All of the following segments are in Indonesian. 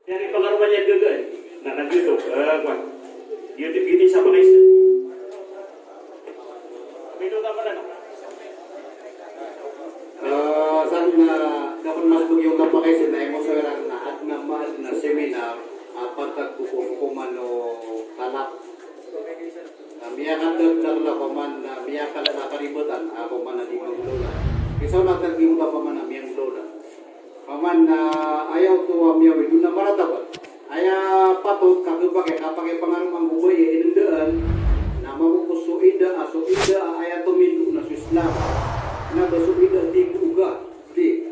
Yang pengaruhannya gagal. Nah nanti itu, kuat. YouTube ini sama guys. Video apa dah? Sana dapat masuk yung kapakay na emosyonal na at na seminar apat kukuman o talak. Miyakan na paman na miyakan na kaributan ako man na di maglola. Isa na taging ka paman na miyang lola. Paman na ayaw to miyaw ito na maratapat. Aya patot kapag pangarong ang buhay inundaan na mabukusuida aya tumindu na Islam. Na basubida di uga di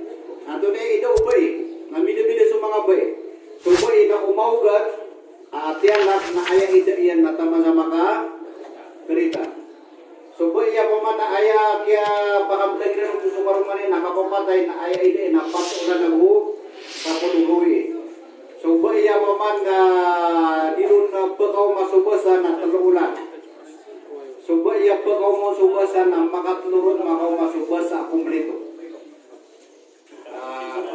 ato na ida ubay na mida-mida sa mga bay so bay na umaugat atianak na aya ida iyan na tama sa maka kerita so bay ya paman na aya kaya pakablag na ng gusto marumanin nakapapatay na aya ida na pato na nagu kapulugoy so bay ya paman na dilun na pakaw masubasa na talulan supaya pagkau mau subasa na makatulurun makau masubasa kumpleto.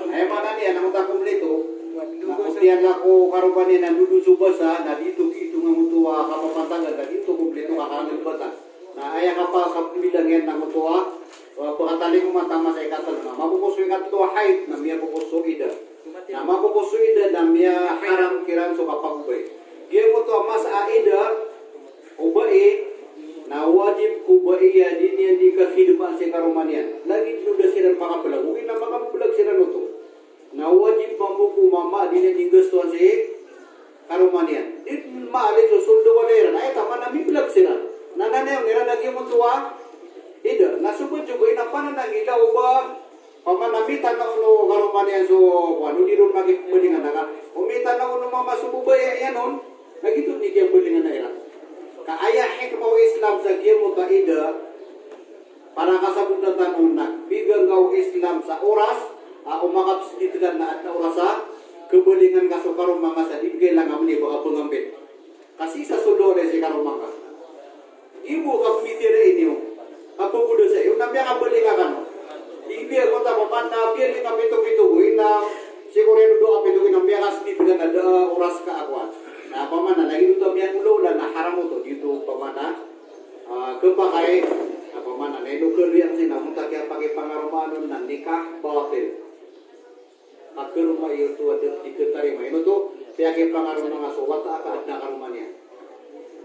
Mana niya nang utak kumpleto. Nakustian ako karuban niya na dudu subasa na dito ngamutua kapapantagan na dito kumpleto kakangil bata. Na aya kapal kapilang yan nangutua pagkatali ko matama sa ikatal na mapupuso ikatua height na miya pupuso ida. Na mapupuso ida na miya haram kiran so kapagubay. Giya mo to mas aida ubay na wajib kubaiya din yan di kahidupaan si karumanian. Lagi sudah sila makapelag. Huwag na makapelag sila nuto. Na wajib mambuku mama din yan di gustuhan si karumanian. Di maalik so suldo walera. Na ita manami pelag sila. Nanana yung nira nagyong mutuwa. Ida. Nasubod juga inapanan na ilaw ba? Pamanamitan na uno karumanian so ano di ron magiging na ka. Umitan na uno mama sububaya yan nun. Nagito ni kaya belingan na ilang. Kaaya hikmah Islam sa gimu kaida para kasabutan unak bigang kau Islam sa oras umakap sedikit na at na orasa kebelingan kasukarum mga sa dibigay lang amni baka pengambil kasih sa sudore si karumang ka ibu kapimitira ini apa budo sa iyo nabi ang belingan kan ibig ko ta pamana biya ni kapito-pito na siguro do kapito nabi ang sedikit na ada oras ka akwan. Nah, pamana lagi itu yang ulo na haram itu dito pamana kepakai pamana na nukul yang sih namun tak kaya pakai pangarumanon na nikah batil. Ke rumah itu ada diketarima itu tuh pakai pangarum mga sobat aka adna karumanya.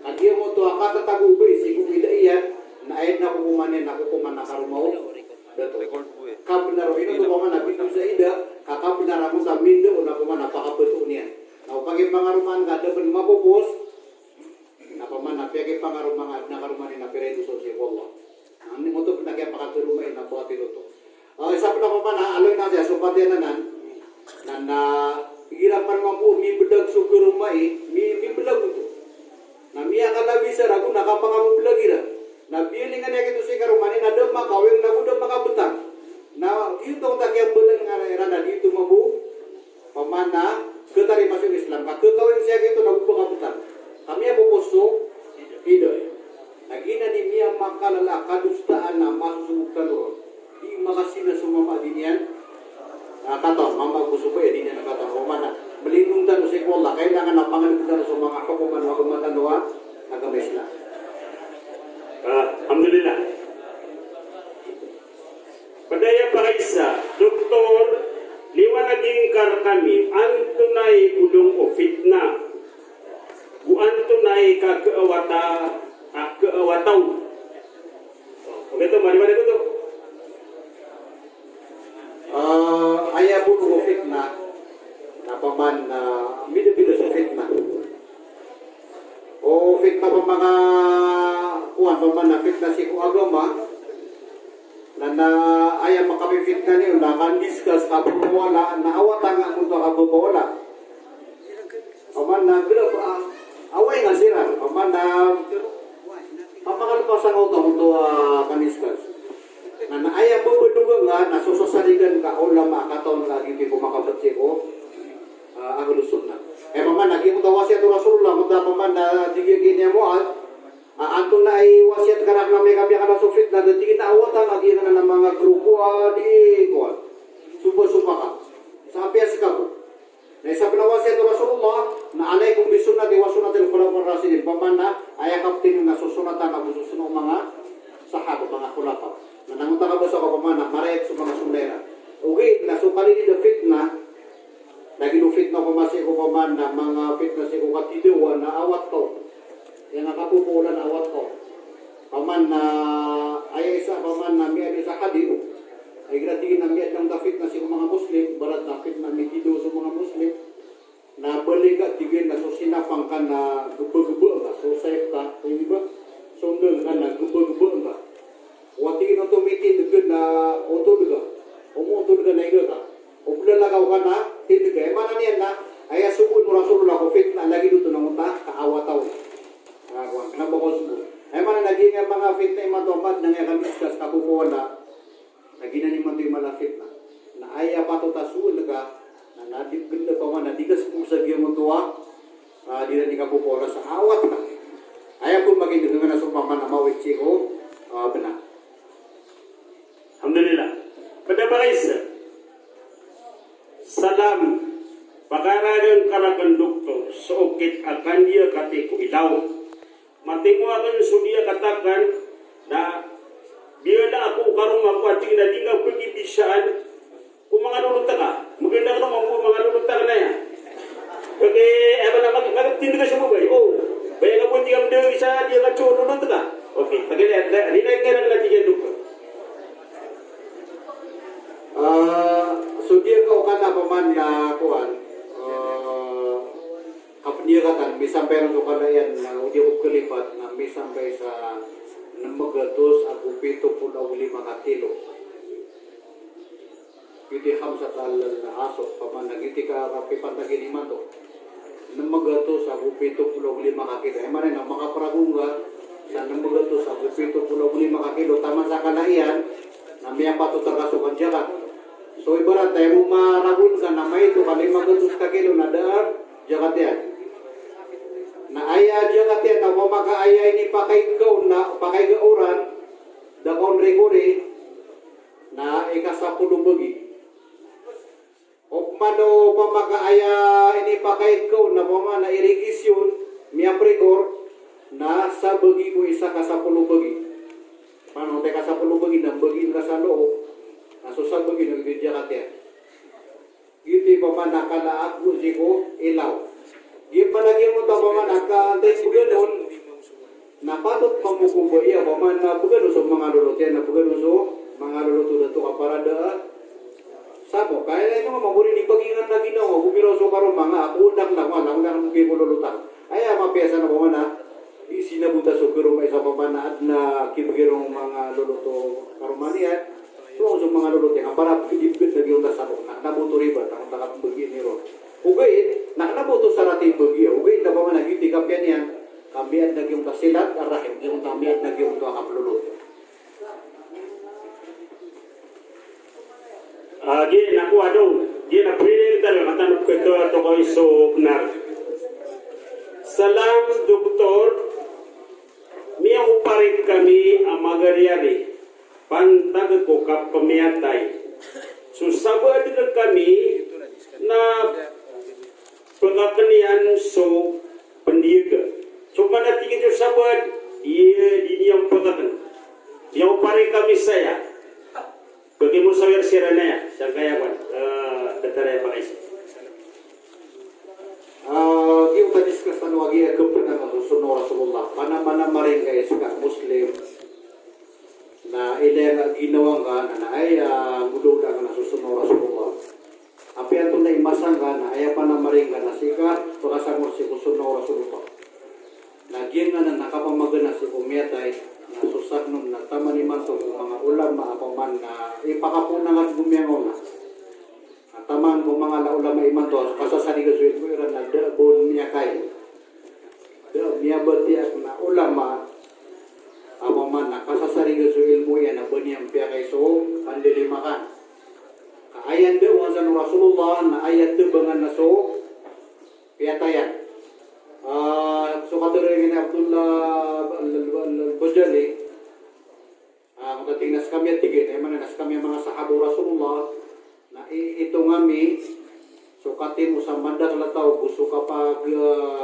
Kadia mo to aka tatagu be si kung ida iyan na ayat na kukumanin na kukuman na karumao. Dato. Kabnaro itu tuh pamana bitu sa ida kakabnara mo sa mindo na kumana pakabetu niya. Now, pagi pangaruman ka, dapat mapupus, napaman na pagi pangaruman na karumanin na pera itu sosial Allah. Ang mo to pinagya pakatulumay na buhat ito to. Isa pa na paman, aloy na siya, supati na na hirapan mampu, mi bedag suku rumah mi bedag itu. Na mi ang bisa ragu nakapangamu bedag ira. Na bilingan ya gitu si karumanin, na demma kawin, na budem makabutang. Na itu tak yang bedag nga na dito mabu, pamana, ketari masuk Islam, kekawin siya gitu na bukabutan. Kami ang pupuso, hidoy. Nagina ni miya makalala, kadustaan na masusukan ron. Di makasina sumama din yan. Kataw, mama puso ko, din yan nakataw. Mana, melindungtan sa ikola, kailangan na pangalibutan sa mga hukuman doa, agama Islam. Alhamdulillah. Padaya para isa, Doktor, liwanagingkar kami, antunay ulong o fitna, antunay keawataw. Oke to, mari ko to. Ayah buku o fitna, napaman na bida-bida sa fitna. O fitna pa mga kuwan, paman na fitna si ku agama, na ayah makapifitna niyo na kan-discuss kabubawala na awatan nga mo to kabubawala paman na away nga sira paman na pamakalpasan ko to kan-discuss na ayah bubuduga nga nasusasaligan ka o lama kataon lagi di ko makabatsi ko ang lusod na paman naging utawasya to Rasulullah muda paman na tigigin niya mo at anto na ay wasiat kanak na may kabya ka na sufit na dating awatan lagi na ng mga grupo di ko suba ka sa apiyas ka ko na isa pinawasiat sulaka. Nanangunta ka ba sa kapamana, marayat sa mga sundera. Okay, nasukali ni the fitna, naging fitna ko masih ko pamana, mga fitna si ko katiduwa na awat ko. Yang nakapupulan awat ko. Paman na, ay isa paman na miya sa hadiw. Ay gratigin na miya ng fitna si ko mga Muslim, barat na fitna mitido sa mga Muslim. Na baliga tigin na so sinapang ka na gubo-gubo ka, so safe ka, hindi ba? Sundol ka na gubo-gubo ka. Watigin ang tumiti tigin na untod ka, umuntod ka na iga ka. Uplalagaw ka na, hindi ka. Mana niyan na, ay asubun mo rasulullah ko fit na lagi dito ng unta, kaawataw. Kenapa ko subun? Ay mana naging mga fit na imatomat nang yakan diskas kapupuan na, naging na ni manto yung malafit na. Na ay apato tasuun ka, na natin ganda pa man, natigas po sa giyan mo tuwa, di na ni kapupuan sa awat ka. Ay po maging dito na sumpaman na mawit siko, benar. Alhamdulillah. Pada Baraisa, salam pakaragan karakan doktor seokit akan dia katiku ilaw. Matimu akan sudia katakan na bila na ako karong makuating na di nga pergi bisaan kung mga nulunta ka. Maganda ka naman kung mga nulunta ka na yan. Kaya ewan na magtinda ka siya mo ba? Oh, bayang nga po di ka mga isa di ka choro nulunta ka. Okay, pagkaya rinay ka lang natin yan doktor. So dia kau kata paman ya kuan kapniratan mi sampai untuk kada yan na dia kelipat na mi sampai sa 600 aku 75 kilo. Kita khamsat al asok paman nagiti ka kapipan tagi ni manto. 600 aku 75 kilo. Emane na makapragungga sa 600 aku 75 kilo taman sa kanaian na miya pato terkasukan jagat. So ibarat tayo mo maragun ka na may ito kali magatus ka kilo na daar jagat yan. Na aya jagat yan na mamakaaya ini pakai ikaw na pakai gauran da konre-kore na ikasapulong bagi. O mano pamakaaya ini pakai ikaw na mga na irigisyon miya pregor na sa bagi mo isa kasapulong bagi. Paano tayo kasapulong bagi na bagin ka sa loob. Nasusal begini di Jakarta ya. Gitu paman nakala aku siko ilaw. Dia palagi mo ta paman nakantay buganon. Napatut pamukumbo iya paman na bugano so mga lulot yan na bugano so mga lulot dato ka parada. Sabo kaya ito maburi ni pagingan na Ginoo bumiro so karon mga ako undak na undak mo lulutan. Ay mapiasa na paman na di sinabuta so kero may sa paman na adna kibigirong mga luluto karumanian. So mga lulot yang para pagibit lagi yung tasabok na nabuto riba takong takap bagi ni ro. Ugay na nabuto sa natin bagi. Ugay na ba man nagiti kapian yan. Kambiat lagi yung tasilat arahim yung kambiat lagi yung takap lulot. Gini naku ado, gini na pili kita lang katan ko to ko iso nar. Salam doktor, miya uparin kami amagariari. Pantag ko kap pamiatay. So sabad na kami na pagkakanian so pendiaga. So manatigin yung sabad, iya diniyang pagkakan. Yang pare kami saya. Bagi mo sa versira na ya, sa kayawan, tatara pa kayo. Kita discuss wagi kebenaran Rasulullah. Mana-mana maring kayo suka Muslim. Na ilang ginawang ka na ay gudoda ka na susunod Rasulullah. Api ang tunay masang ka na ay pa na maring ka na sika pagkasangor si susunod Rasulullah. Nagyan nga na nakapamagana si Umiyatay na susak nun na tama ni Manto mga ulama ako man na ipakapunang at bumiyangon na. At taman kung mga ulama imanto kasasani ka suwit mo iran na dabon niya kayo. Niya batiak na ulama ako man nakasasari ka sa ilmu yan na banyang piya kay so pandilimakan. Kaayan daw ang sa Rasulullah na ayat tubangan na so piyatayan. So katuloy ni Abdullah al-Bajali kung dating nas kami at tigit ay man nas kami mga sahabo Rasulullah na ito ngami so katin mo sa mandag lataw gusto kapag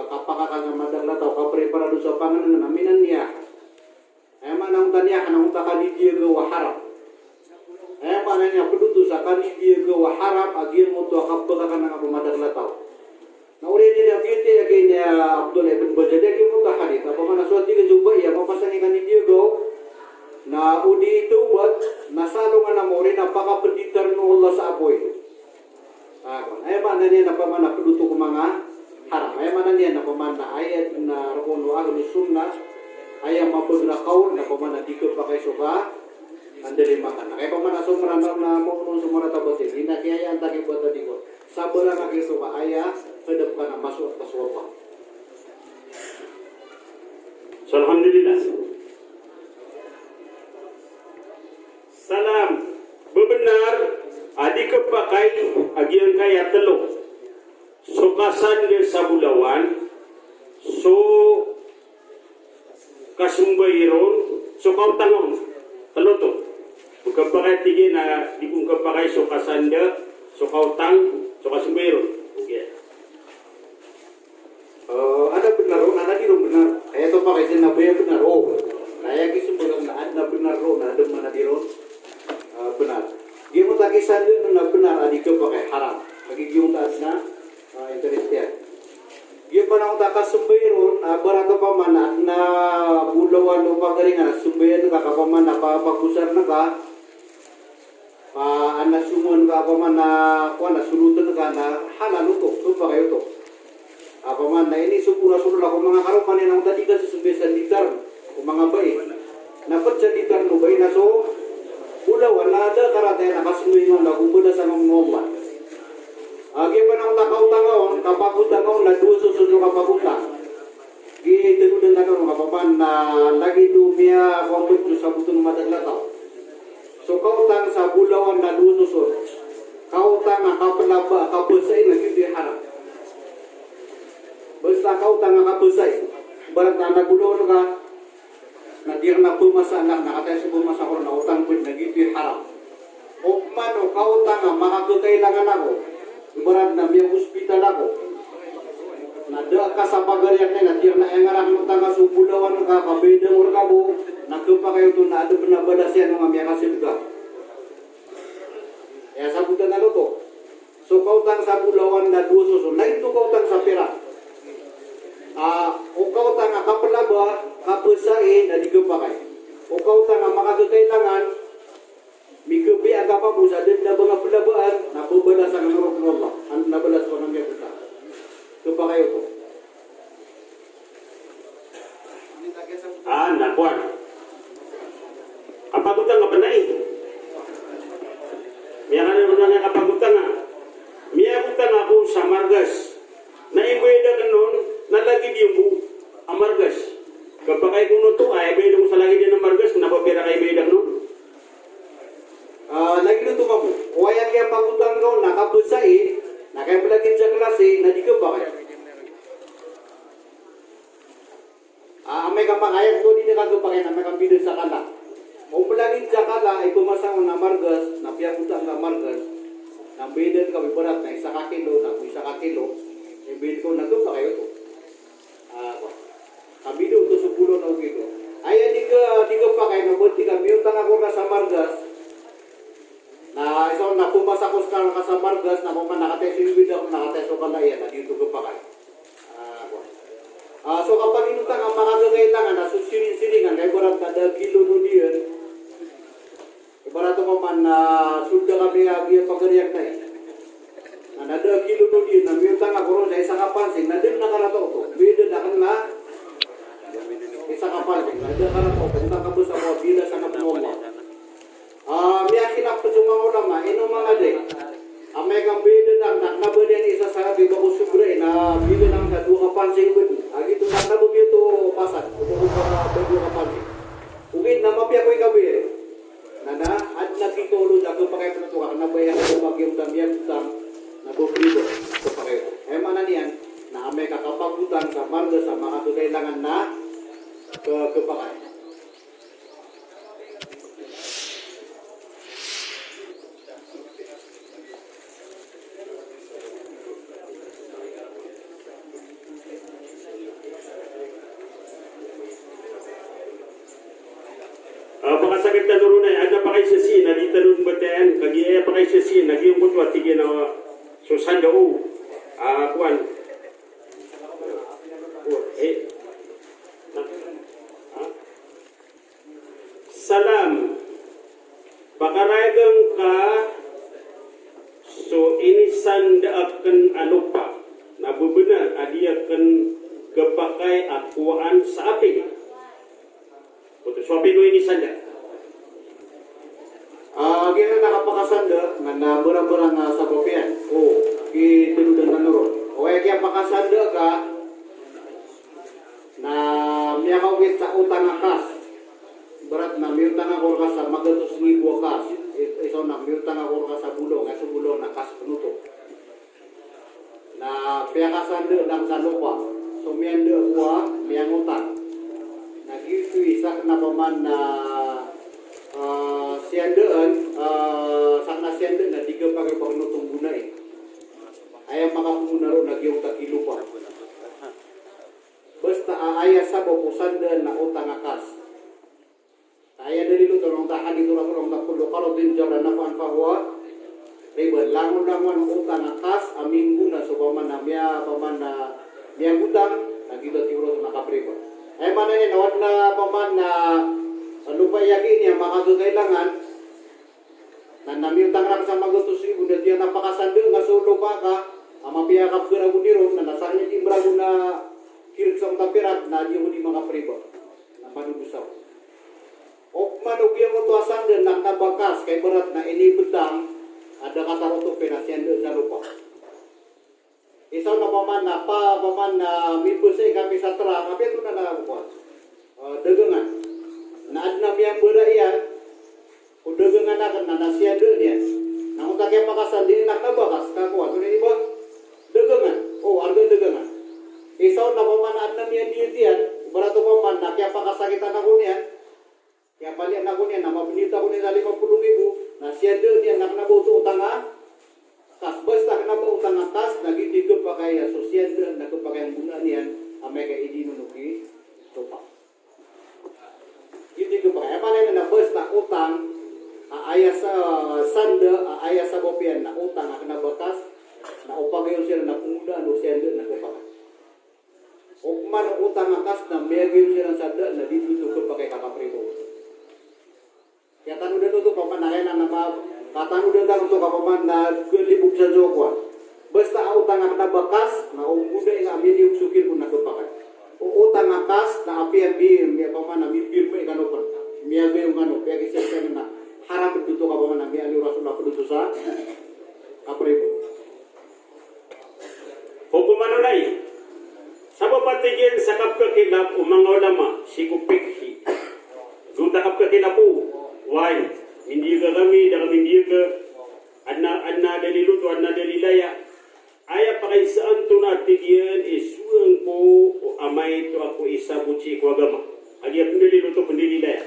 kapakaka sa mandag lataw kapreparado sa panganan na minan niya. Eman nang tanya nang takani dia gawa harap. Pananya pedutu sakani dia gawa harap agir mutu akabba kana rumadak latau. Na ore dia kete ya kenya Abdul ibn Bajade ke mutu hadith apa mana suati ke juba ya mapasani kani dia go na udi itu buat nasalungan na more na paka penditar no Allah sa apoy. Pananya na pamana pedutu kumanga haram. Mana niya na pamana ayat na rokono ahli sunnah ayam mapudra kaul na pamana dikut pakai soka andali makan. Kaya pamana sumra na mo sumra tabotin. Hina kaya ang taki buat tadi ko. Sabara na kayo soka ayah kedep kana masuk atas wabah. So, alhamdulillah. Salam bebenar adik kepakai agian kaya teluk. So kasan dia sabulawan, so kasumbayron, so kau tangon, teloto. Bukan pakai tinggi na dibungkap pakai so kasan dia, so kau tang, so kasumbayron. Okay. Ada benar, ada di benar. Ayah tu pakai sini nabi benar. Oh, ayah kisah bukan ada benar ada mana di benar. Dia mau tak kisah dia benar adik pakai haram. Bagi dia tak na. Interested. Dia pernah utaka sumbayron, berapa pamana na bulawan o pagaringan sumbayron ka pamana pa pagusar na ka, ana sumon ka pamana kuana sulutan ka na halal to, supa kayo to. Pamana ini supura-supura ko mga karupan nang tadi ka sumbesan ditar ko mga bay. Napat sa ditar no bay na so bulawan na ada karate na kasumbayron na kumbuda sa mga ngomba. Agi pa nang takaw-takaw, kapagutakaw na duwa susunod kapagutang. Gitu din na karon kapapan na lagi dumia kumput sa butun madaglataw. So kautang sa bulawan na duwa susunod. Kautang nga kapalaba, kapusay na hindi harap. Basta kautang nga kapusay. Barat na nagulong ka, nadir na pumasa anak, nakatay sa pumasa ko na utang po na hindi harap. O mano, kautang nga makakakailangan ako. Ibarat na may hospital ako. Nada ka sa pagariak na natir na ang arak mo tanga subulawan ka kabedang or kabo nagkupa kayo to na ado benabadas yan nga may kasil ka. Ya sabutan na to. So kautang sa bulawan na duso so na ito kautang sa pera. O kautang nga kapalaba kapusay na digupa kay. O kautang nga makakailangan mikubi aga pa po sa din na mga pelabaan na pubalas ang nurok ng Allah ang nabalas ko ng kita ito pa kayo po nakuan kapagutang nga panay miya ka na nga kapagutang nga miya butang ako sa margas na ibueda ka nun nalagi diyo mo ang margas kapag kayo kung ito ay ibueda mo sa lagi din ng margas napapira kayo ibueda nun lagi nito mo, waya kaya pagutang ko, nakabusay, nakapalagin sa klase, nadika ba kayo? May kamakayag ko, di nakagupakay na may kampido sa kala. O palagin sa kala, ay kumasang na margas, na piyagutang na margas, nang bidan kami parat na isa ka kilo, na isa ka kilo, ay bid ko, nagupakay kayo to. Kabido to sa pulo na kilo. Ay, di ka pa kayo, nabuti ka, biyutang ako ka sa margas, na isang napumasa ko sa kasamargas na kung nakatay sinubida kung nakatay so kalayan na dito ko pa kayo. So kapag inutang ang makagagailangan na susirin-siringan kaya barat kada kilo no diyan ibarat ko man na sulda kami agi pagariak na na nada kilo no diyan na miyutang ako ron sa isa kapansing na din nakarato ko bida na kan na isa kapansing nada karato kung takabos ako bila sa kapuwa miyakin ako sa mga ulama, ino mga day. May kang bida na nakabalian isa sa biba ko subray na bida ng dua kapansing ko. Ito nakabog ito pasan. Kung ka dua kapansing. Ugin na mapya ko ikabi. Nana, at nakitulod ako pa kayo na tuwa. Nabayan ako magyong tamyan utang na bublido. Ito pa kayo. Mana niyan, na may kakapagutan sa marga sa mga kailangan na kapakay. sakit na nurunay, ada pa kay sisi, nalita nun batean, kagi pa kay sisi, naging kutwa, tigil na susanda o, kuan. Salam, pakaragang ka, so inisanda akan anupa, nabubenar, adi akan kepakai akuan sa api. Untuk suapi ko inisanda. Gina nakapakasanda nga na barang-barang sa kopian. Itinudan na nuro. O kaya pakasanda ka na miyakawit sa utang akas. Berat na miutang ako ka sa magatos ribu akas. Isaw na miutang ako ka sa bulong. Sa bulong na kas penutup. Na piyakasanda ng sa lupa. So miyanda kuha, miyang utang. Gitu isa na paman na siandaan sakna siandaan na tiga pakai pangnutong gunay ayam makapunaro nagyong takilupa basta aaya sa popusanda na utang akas aya dari lu tolong tahan itu orang tapulo kalau din jara na panfahwa riba langon-langon utang akas aminggu na so paman na miya utang nagito tiuro na kapriba mana ni nawat na paman na lupa yakin niya makakailangan na namiutang lang sa magutos ribu na diya napakasando nga so lupa ka mapiyakap ka na guniro na nasanya di brago na kirik sa tapirat na diya mo di makapriba na manubusaw o manugyan mo to asanda na nabakas kay berat na inibutang ada kata roto penasiando sa lupa isaw na paman na mibusay kami sa tra, kami ito na nakakuha. Dagangan. Na adnam yang beraian, kung dagangan akan na nasyado niya. Nang utakya makasan, di enak na bakas, kakuha. Ito na iba, dagangan. Arga dagangan. Isaw na paman na adnam yang diitian, barato paman na kaya pakasakitan ako niya, kaya palian ako niya, na mapinita ko niya sa 50,000, nasyado niya, nakanabuto utang kas basta kenapa utang atas lagi pakai sosial dan pakai bulan nian amega idi nunuki topa gitu pakai apa nih na basta utang ayah sa sanda ayah sa bopian na utang kena batas na upagay sila na pemuda no senda na kepakai man utang atas na mega sila sanda na dito pakai kakak pribo ya tanu dito to paman na nama kata udah tahu untuk apa na gelibuk sa jokwa basta utang na bakas na umuda ing amin yung sukir kun nagpapakat utang akas na apian bi mi apa na mi pirme kanopan mi ave yung kano kaya kisya na haram dito ka pa na mi ali rasulullah pedutu sa kapribo hukuman ulay sabab patigin sa kapkakilap umang ulama sikupikhi duta kapkakilapu why hindi ka kami, dalam hindi ka anna dalilu to anna dalilaya aya pakai saan to natigyan isuang po o amay to ako isa buci ko agama agi at dalilu to pandililaya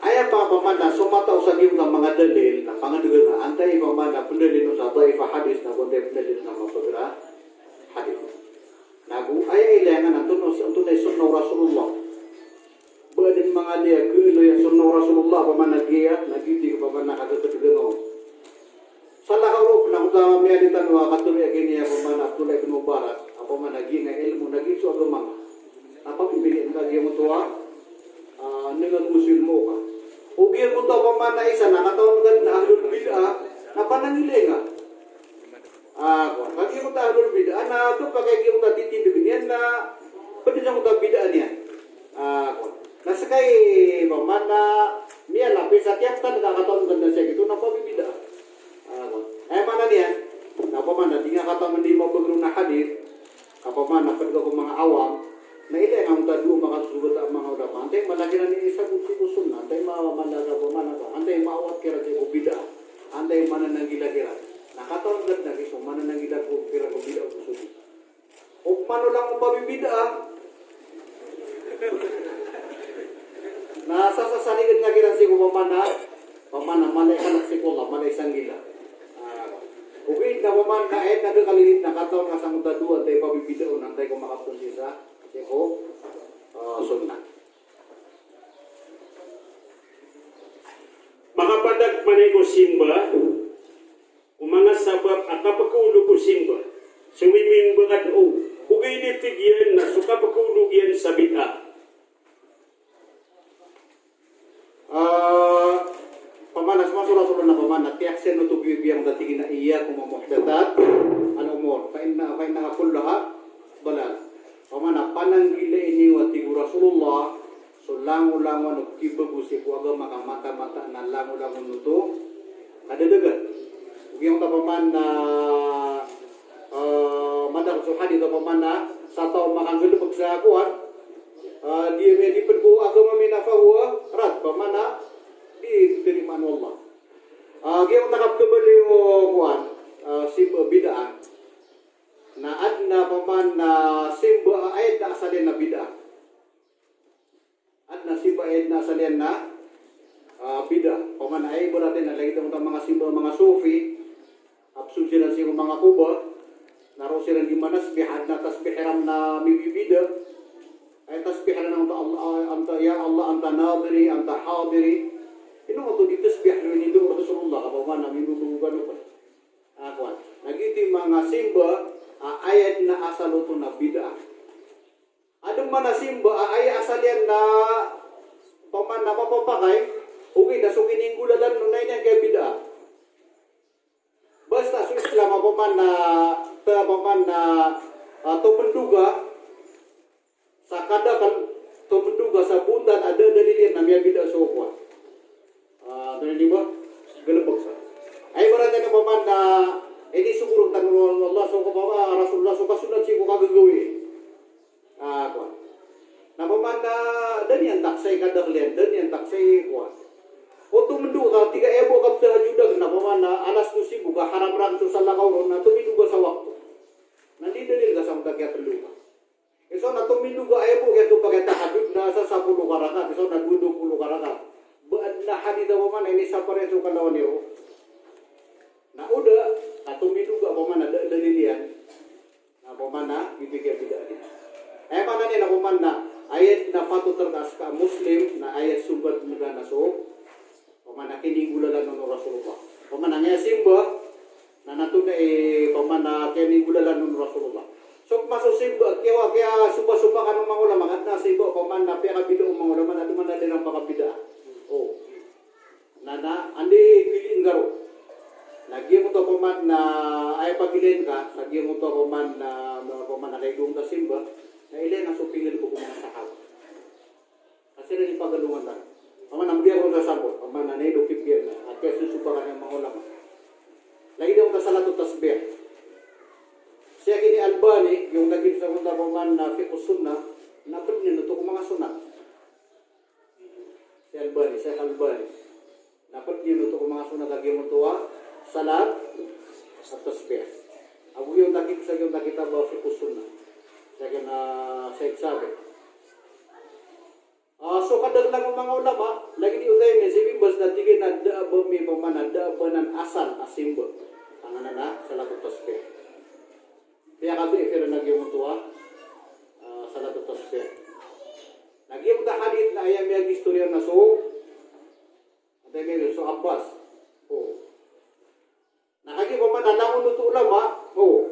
aya pa pamanda sumataw sa ng mga dalil na pangadugan na antay pamanda pandalil sa daifa hadis na kundi pandalil na mapagra hadis nagu aya ilangan antunos antunay sunnaw Rasulullah badin mga dia kulo yang sunnaw Rasulullah pamanagya nagiti ko paman nakatutudungo salah kaulo na utama mi aditan wa katuloy kini paman Abdullah bin Mubarak apa managi nga ilmu nagi so agama apa pipiliin ka gyud tuwa dengan muslim mo ka ugi mo to paman na isa nakataon gad na ahlul bid'ah na panangilinga kagi mo ta ahlul bid'ah na to pagay mo ta titindigyan na pwede sa mo ta bid'ah niya nasekay pamana niya lah bisa tiap tan nakakataon ganda siya gitu napa bibida mana niya napa mana tinga kata mendi mo pagro na hadith apa mana pagka ko mga awam na ile ang tadu mga subat mga ulama antay malaki na ni isa kusun antay mamanda sa pamana antay maawat kira ko bida antay mana nang gila-gila nakataon ganda kiso mana nang gila ko kira ko bida ko susi o mano lang mo pabibida nasa sa saligid nga giran si pamana malay kanak si kola malay sanggila uwid na paman kahit nagkakalinit na kataon nga sa muda duwan tayo pabibidaon ang tayo kumakapon siya si ko sunnah. Makapadag manego simba, umanga sabab akapakaulog ko simba. Sumimin bagat o, ugay nitigyan na suka pakaulog yan sa bid'a. Pamanas masura-sura na pamanat yaksen no tubiyang datigin na iya kung muhdathat al umur fa inna kullaha dalal. Pamana pananggila ini wa tigu Rasulullah sulangu-langu no kibagusi ko aga mata-mata na langu-langu nuto ada degat. Ugiyang ta paman na madak so hadis ta paman na sa taon makanggelebek sa kuat dia di perku agama minafahuwa rat pamana diterima Allah. Giyong nakap kembali o kuan simba bid'ah. Na adna paman na simba ayat na asalin na bid'ah. Adna simba ayat na asalin na bid'ah. Paman ay berarti na lagi itong mga simba mga sufi. Absul sila siya mga kuba. Naro sila di manasbih adna tasbihiram na mibibida. Ay tasbihiran ng Allah, ya Allah, anta nadiri, anta hadiri. Ino ato ditasbih ni do Rasulullah apa man minubugan pa. Akuan. Nagiti mga simba ayat na asal to na bid'ah. Adong man na simba ay asalian na paman na papapakay okay na so kiningulalan no nay kay bid'ah. Basta sa Islam paman na to penduga sa kadakan to penduga sa bundan ada dalilin na may bid'ah so kuan. Doon di ba? Galabag sa. Ay berarti na paman na ini siguro tanong Allah so kapama Rasulullah so kasunod siya ko kagagawin. Kuan. Na paman na dani ang taksay kadaglen, dani ang taksay kuan. O tumunduga tiga ebo kapsa judag na paman na alas 12 buka haram-haram so sa lakaw na tumiduga sa waktu. Nandito nila sa mga peluga. So na tumiduga ebo keto pagkatahadud na sa 10 karakat, so na 20 karakat. Na hadis apa mana ini sapare so kalawan yo. Na udah atau miduga apa mana dalilian. Apa mana dipikir tidak dia. Mana ni apa mana ayat na patu terkas ka muslim na ayat sumber muda na so. Apa mana kini gulalan no Rasulullah. Apa mana nya simba na natuna apa mana kini gulalan no Rasulullah. So masuk simba kaya suba-suba kan mga ulama at na simba apa mana pera bido mga ulama na duman na din ang pakabida. Oh. Nana andi pilih engkau. Lagi mo to paman na ay pagilin ka, lagi mo to paman na naigong ta simba, na ilan ang supingin ko mga sahab. Kasi rin ipagalungan lang. Paman ang biya ko sa sabot, paman na naido kipir na, at kaya susupakan ng mga ulama. Lagi daw ka sa lato tasbih. Siya kini Albani, yung naging sa kunda paman na fiqh sunnah, napagnin na to kung mga sunat. Si Albani. Dapat dia untuk mga sunat lagi mo tuwa salat at tasbih. Abu yung takip sa yung nakita ba fiqh sunnah. Saya kena Syekh sabi. So kadang lang mga ulama lagi di utay ni sibi bas datigin na da ba mi pamana da banan asal asimbo. Tangan na salat at tasbih. Kaya kabi ifir na gyud mo tuwa salat at tasbih. Lagi mo ta hadith na ayam yang istorya na so so Abbas. Oh. Nakagi pa man alam mo ulama. Oh.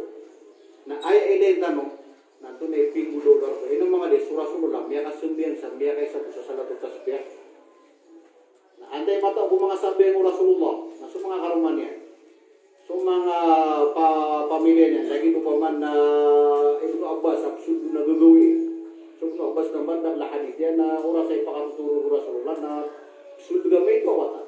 Na ay elen tanong na tunay $5. Ino mga de surah-surah miya kasumbiyan sa miya kay sa salat at tasbih. Na anday mata ko mga sabi ng Rasulullah na sa mga karuman niya. So mga pamilya niya lagi ko pa man na Ibnu Abbas absurd na gagawin. So Ibnu Abbas naman na hadith yan na oras ay pakatuturo Rasulullah na sudah gamay ko wata.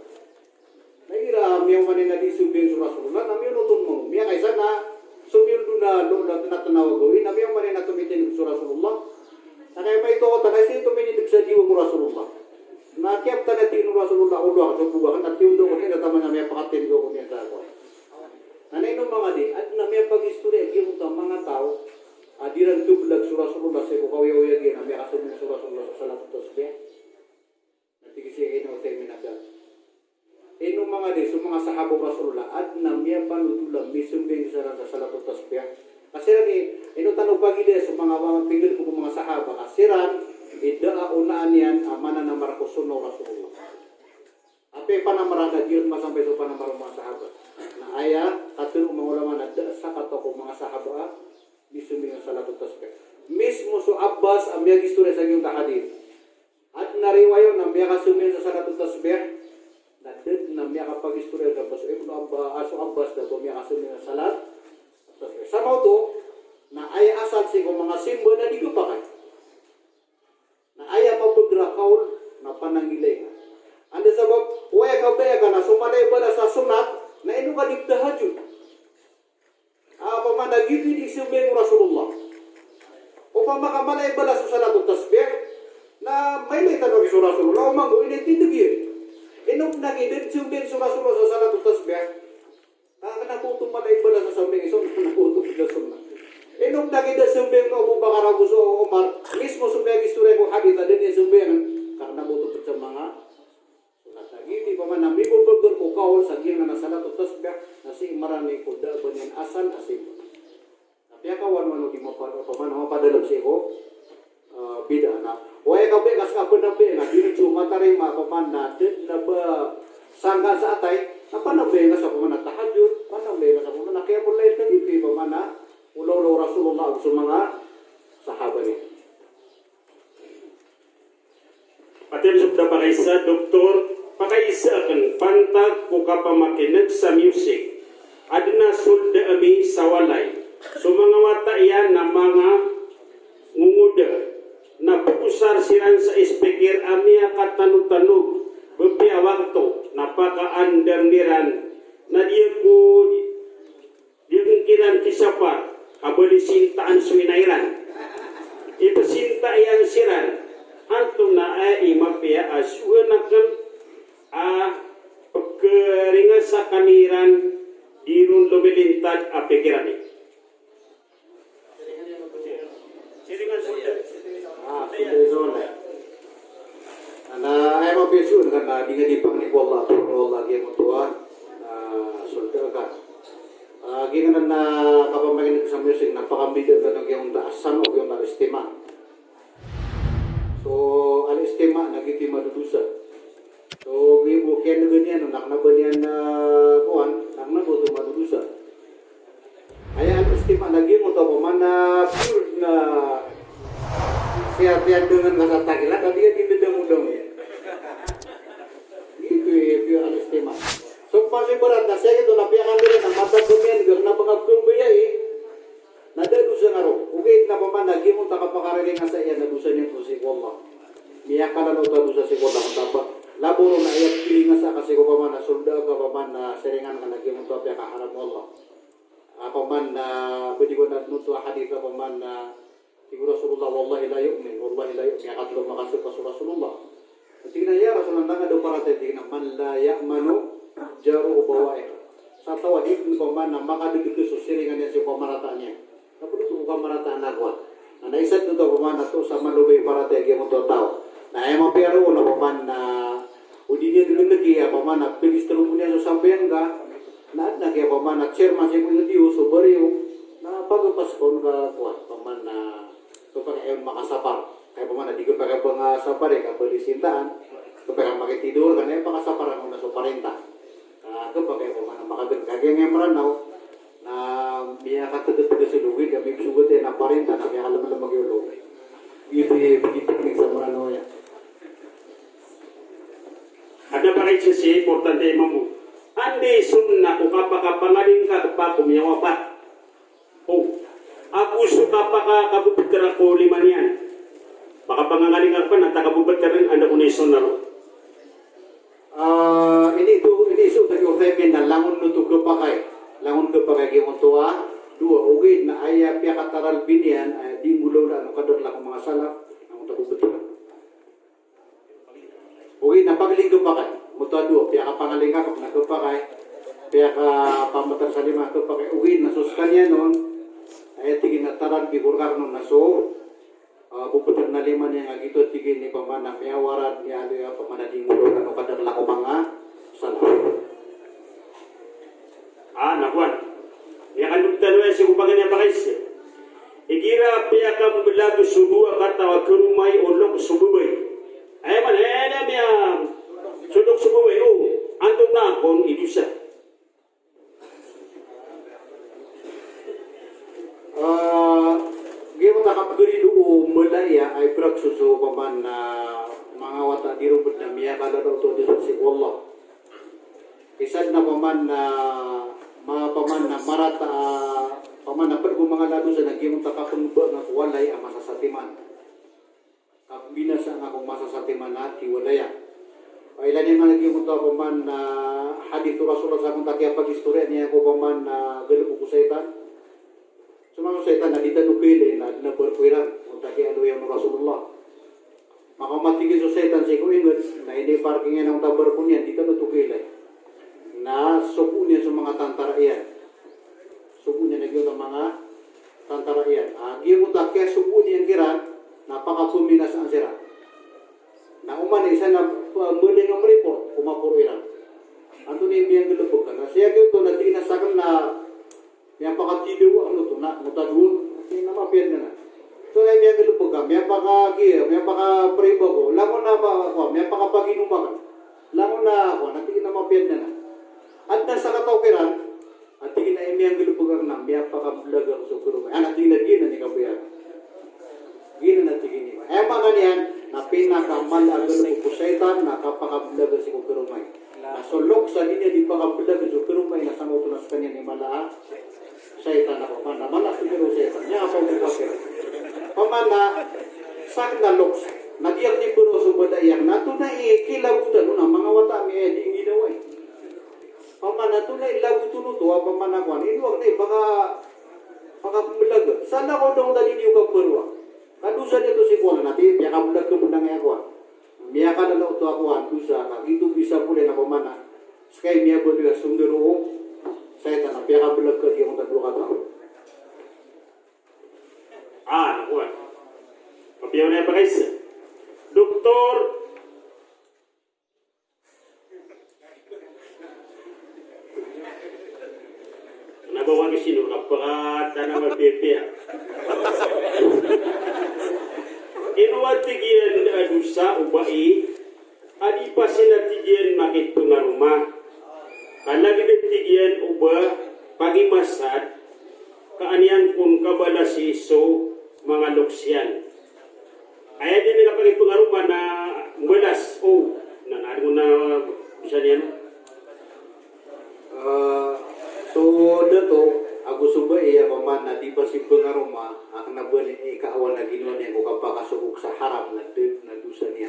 Naira miyaw manin na di subing sa Rasulullah na miyaw nutun mo. Miyaw kaysa na subing doon na doon na tinatanaw gawin na miyaw manin na tumitin sa Rasulullah. Na kaya may ito tanay siya tumitin sa jiwa mo Rasulullah. Na kaya tanatin ng Rasulullah ulo ako sa buwakan at yung doon ko na tama na miyaw pakatin ko niya sa ako. Nanay nung mga di at na miyaw pag-istorya kaya mga tao adiran tublag sa Rasulullah sa kukawiyaw-yagin na miyaw kasubing sa Rasulullah sa salat at tasbih. Tigisi ino tayo minagal. Ino mga di, so mga sahabong Rasulullah, at na miya panutulang, misumbing sa salat at tasbih. Kasi rin, ino tanong pagili, so mga pingil ko mga sahaba, kasiran, Ida unaan yan amana na marakusuno Rasulullah. Ape pa na maragagil sampai sa panamar mga sahabat. Na aya katun mga ulama na sa katoko mga sahabat bisumin salatu tasbih. Mismo su Abbas ambiya istorya sa iyong hadis. At nariwayo na biya kasumin sa salatu tasbih. Nadad na biya kapag istorya sa Ibnu Abbas asu Abbas na biya kasumin sa salat tasbih. Sama to na aya asal si mga simbol na digupakan. Na aya pagdra kaul na panangilay. Anda sebab waya kabaya kana sumanay bala sa sunat na inu ka digtahajud. Apa mana gitu di sembeng Rasulullah. Upama ka malay bala sa salat tasbih na may tanong si Rasulullah mango ini tindig. Inu nagidit sembeng sa Rasulullah sa salat tasbih. Kana putum malay bala sa sembeng ison na putum sa sunat. Inu nagidit sembeng no Abu Bakar Abu Umar mismo sembeng istorya ko hadis ada ni sembeng karena butuh sa mga gini paman nabi berbur ko kaul sagir na salat tasbih nasi marani ko da banyan asal asim tapi kawan mano di mapad paman mapadalam siko bida na way ka be kas ka penabe na diri cuma tarima paman na det na ba sangga sa atay apa na be nga sa paman tahajud pana be nga sa paman kaya mulai ka di paman na ulo Rasulullah sa mga sahabat ni Patim sudah pakai doktor pakaisa kan pantag ko kapamakinag sa music adna sulda ami sawalay so mga wata yan na mga ngunguda na pukusar siran sa speaker ami akatanog-tanog bepiya wakto napaka-andar niran na dia mungkinan kisapar kabali sintaan suinairan itu sinta yang siran antum na ai mapia asuanakan pagkeringan sa kaniran dirun lumilintad a pikiran ni. Siringan sudah. Sudah zona. Ana ay mabisun kana di nga dipang ni Allah lagi mutuan sulta ka. Gingan na kapamagin sa music napakambida ka ng yung daasan o yung alistima. So alistima nagitima dudusa. So, ibu kian dengan nak banian kuan, nak butuh madusa. Ayah istimewa lagi untuk pemana pur na siapian dengan kata takilah, tapi dia tidak mudah ya. Itu istimewa. So masih berat, saya itu nabi akan dia nak mata kemen, kerana pengapun bayai. Nada dusa ngaruh. Ukit na pemana lagi untuk kapakara dengan saya na dusa ni tusi Allah. Biar kalau nota dusa si Allah mutapa. Laburo na ayat pilingan sa kasi ko paman na solda ka paman na seringan ka naging untuk pihak haram Allah. Paman na pwede ko na nuto hadith ka paman na siguro Rasulullah wallahi la yu'min akatlo makasuk ka Rasulullah. Tingnan ya Rasulullah nga do para tingnan man la ya'manu jaru bawae. Sa tawhid ni paman na makadugid sa seringan niya sa pamaratanya. Tapos ito pamarataan na ko. Na naisat nito paman na to sa malubay para tingnan mo to tao. Na ay mapero na paman na udinya dulu lagi ya paman na pilis terumpunya so sampean ka na kaya paman na chairman sa mga diyo so bariyo na pagpas kon ka kuat paman na kapag ay makasapar kaya paman na di ko pakai pangasapar ka pelisintaan kapag pakai tidur kan ay pangasapar ang una so 40 kapag ay paman na makagan kagaya ng maranaw na biya ka tututudo sa luwid kami sugot na 40 na kaya alam magyulo itu begitu sa maranaw ya. Ada pakai sisi importante mamu. Andi sunnah ko kapakapangaling ka kapag kumiyawafat. Oh, aku suka paka kabubutera ko limanian. Baka pangangaling ka pa natakabubutera anda kunay sunnah. Ini isu tadi ofemen na langun nutu kepakai. Langun kepakai kaya tua. Dua, okay na ayah pihak kataral binian di mulaw na kadar lang mga salaf. Ang takubutera. Uwi na pagaling kepakai, mutua dua, pihak pangaling kakap na kepakai, pihak pamatar sa lima kepakai, uwi na suskanya nun, ay tigin na taran bigurkar nun na so, buputan na lima niya nga gito, tigin ni pamana, miyawaran, niya ano pamana di mulo, ano kadar lako mga salah. Nakuan, niya kanugtan mo si upagan niya pakis. Igira pihak belag sudua kata kerumai olok sububay. Ay man miya sudok sububay antok na kon idusa. Gaya takap geri do melaya ay prak susu paman na mga wata di rubut na miya kada daw to si Allah. Isad na paman na mga paman na marata paman na pergo mga lado sa naging takapon ba nga walay ang masasatiman. Kapbina sa nga kung masasatiman na tiwalaya. Ilan yung naging ito paman na hadith Rasulullah sa kung takiya pag-istorya niya ko paman na galupo ko sa itan. Sumama sa itan na ditanukilin na nabarkwiran kung takiya ano yung Rasulullah. Makamatigil sa itan sa ko ingat na hindi parkingin ang tabar ko niya ditanutukilin. Na suko niya sa mga tantara iyan. Suko niya nagyo ng mga tantara iyan. Giyo mo takiya suko niya kiran napakapuminas ang sira. Na uman isa na muling ang report kumapuro iran. Anto ni biyang gelubog ka na siya gito na tinasakal na yang pakatido ano to na mutadun hindi na mapiyan na. So na biyang gelubog ka, may pakagiya, may pakapribo ko, langon na ba ako, may pakapaginumakan. Langon na ako, natigin na mapiyan na. At nasa katawkiran, at tigin na biyang gelubog ka na, may pakabulag ako sa kurumay. Natigin na gina ni kabuyan. Gina na tigin niya. Mga niyan, na pinakamalagalo ko syaitan na kapakablaga si Kukurumay. Nasulok sa niya di pakablaga si Kukurumay na sa mutunas kanya ni Malaa syaitan na pamana. Malaa siguro syaitan. Niya ako bukasir. Pamana, sak na loks. Nagyak ni Puro Subadayang na ito na ikilabutan ng mga wata may eding ginaway. Pamana, ito na ilabutan ito. Pamana ko, inuwag na baka pakablaga. Sana ko daw dali niyo kapurwa. Kadusa nito si Kuala natin, miya kabulag ka punang ako. Miya ka na ito ako, dusa ka. Ito bisa puli na pamana. Skay miya po nila sunduro, saya tanah, miya kabulag ka di akong tatlo ka tao. Nakuha. Papiyaw na yung guys. Doktor, nabawa ni sino kapagata na magpipiya. Inuwatigyan adusa ubai, adi pa sinatigyan makit tungaruma. Kalagigatigian uba pagimasad, kaanian kung kabala si iso mga luksyan. Kaya din nila pagit tungaruma na mulas nanari mo na bisa niyan. So dato ako suba iya paman na di pa si pengaroma ang nabani ikaawan na ginawa niya kung kapakasubok sa haram na dusa niya.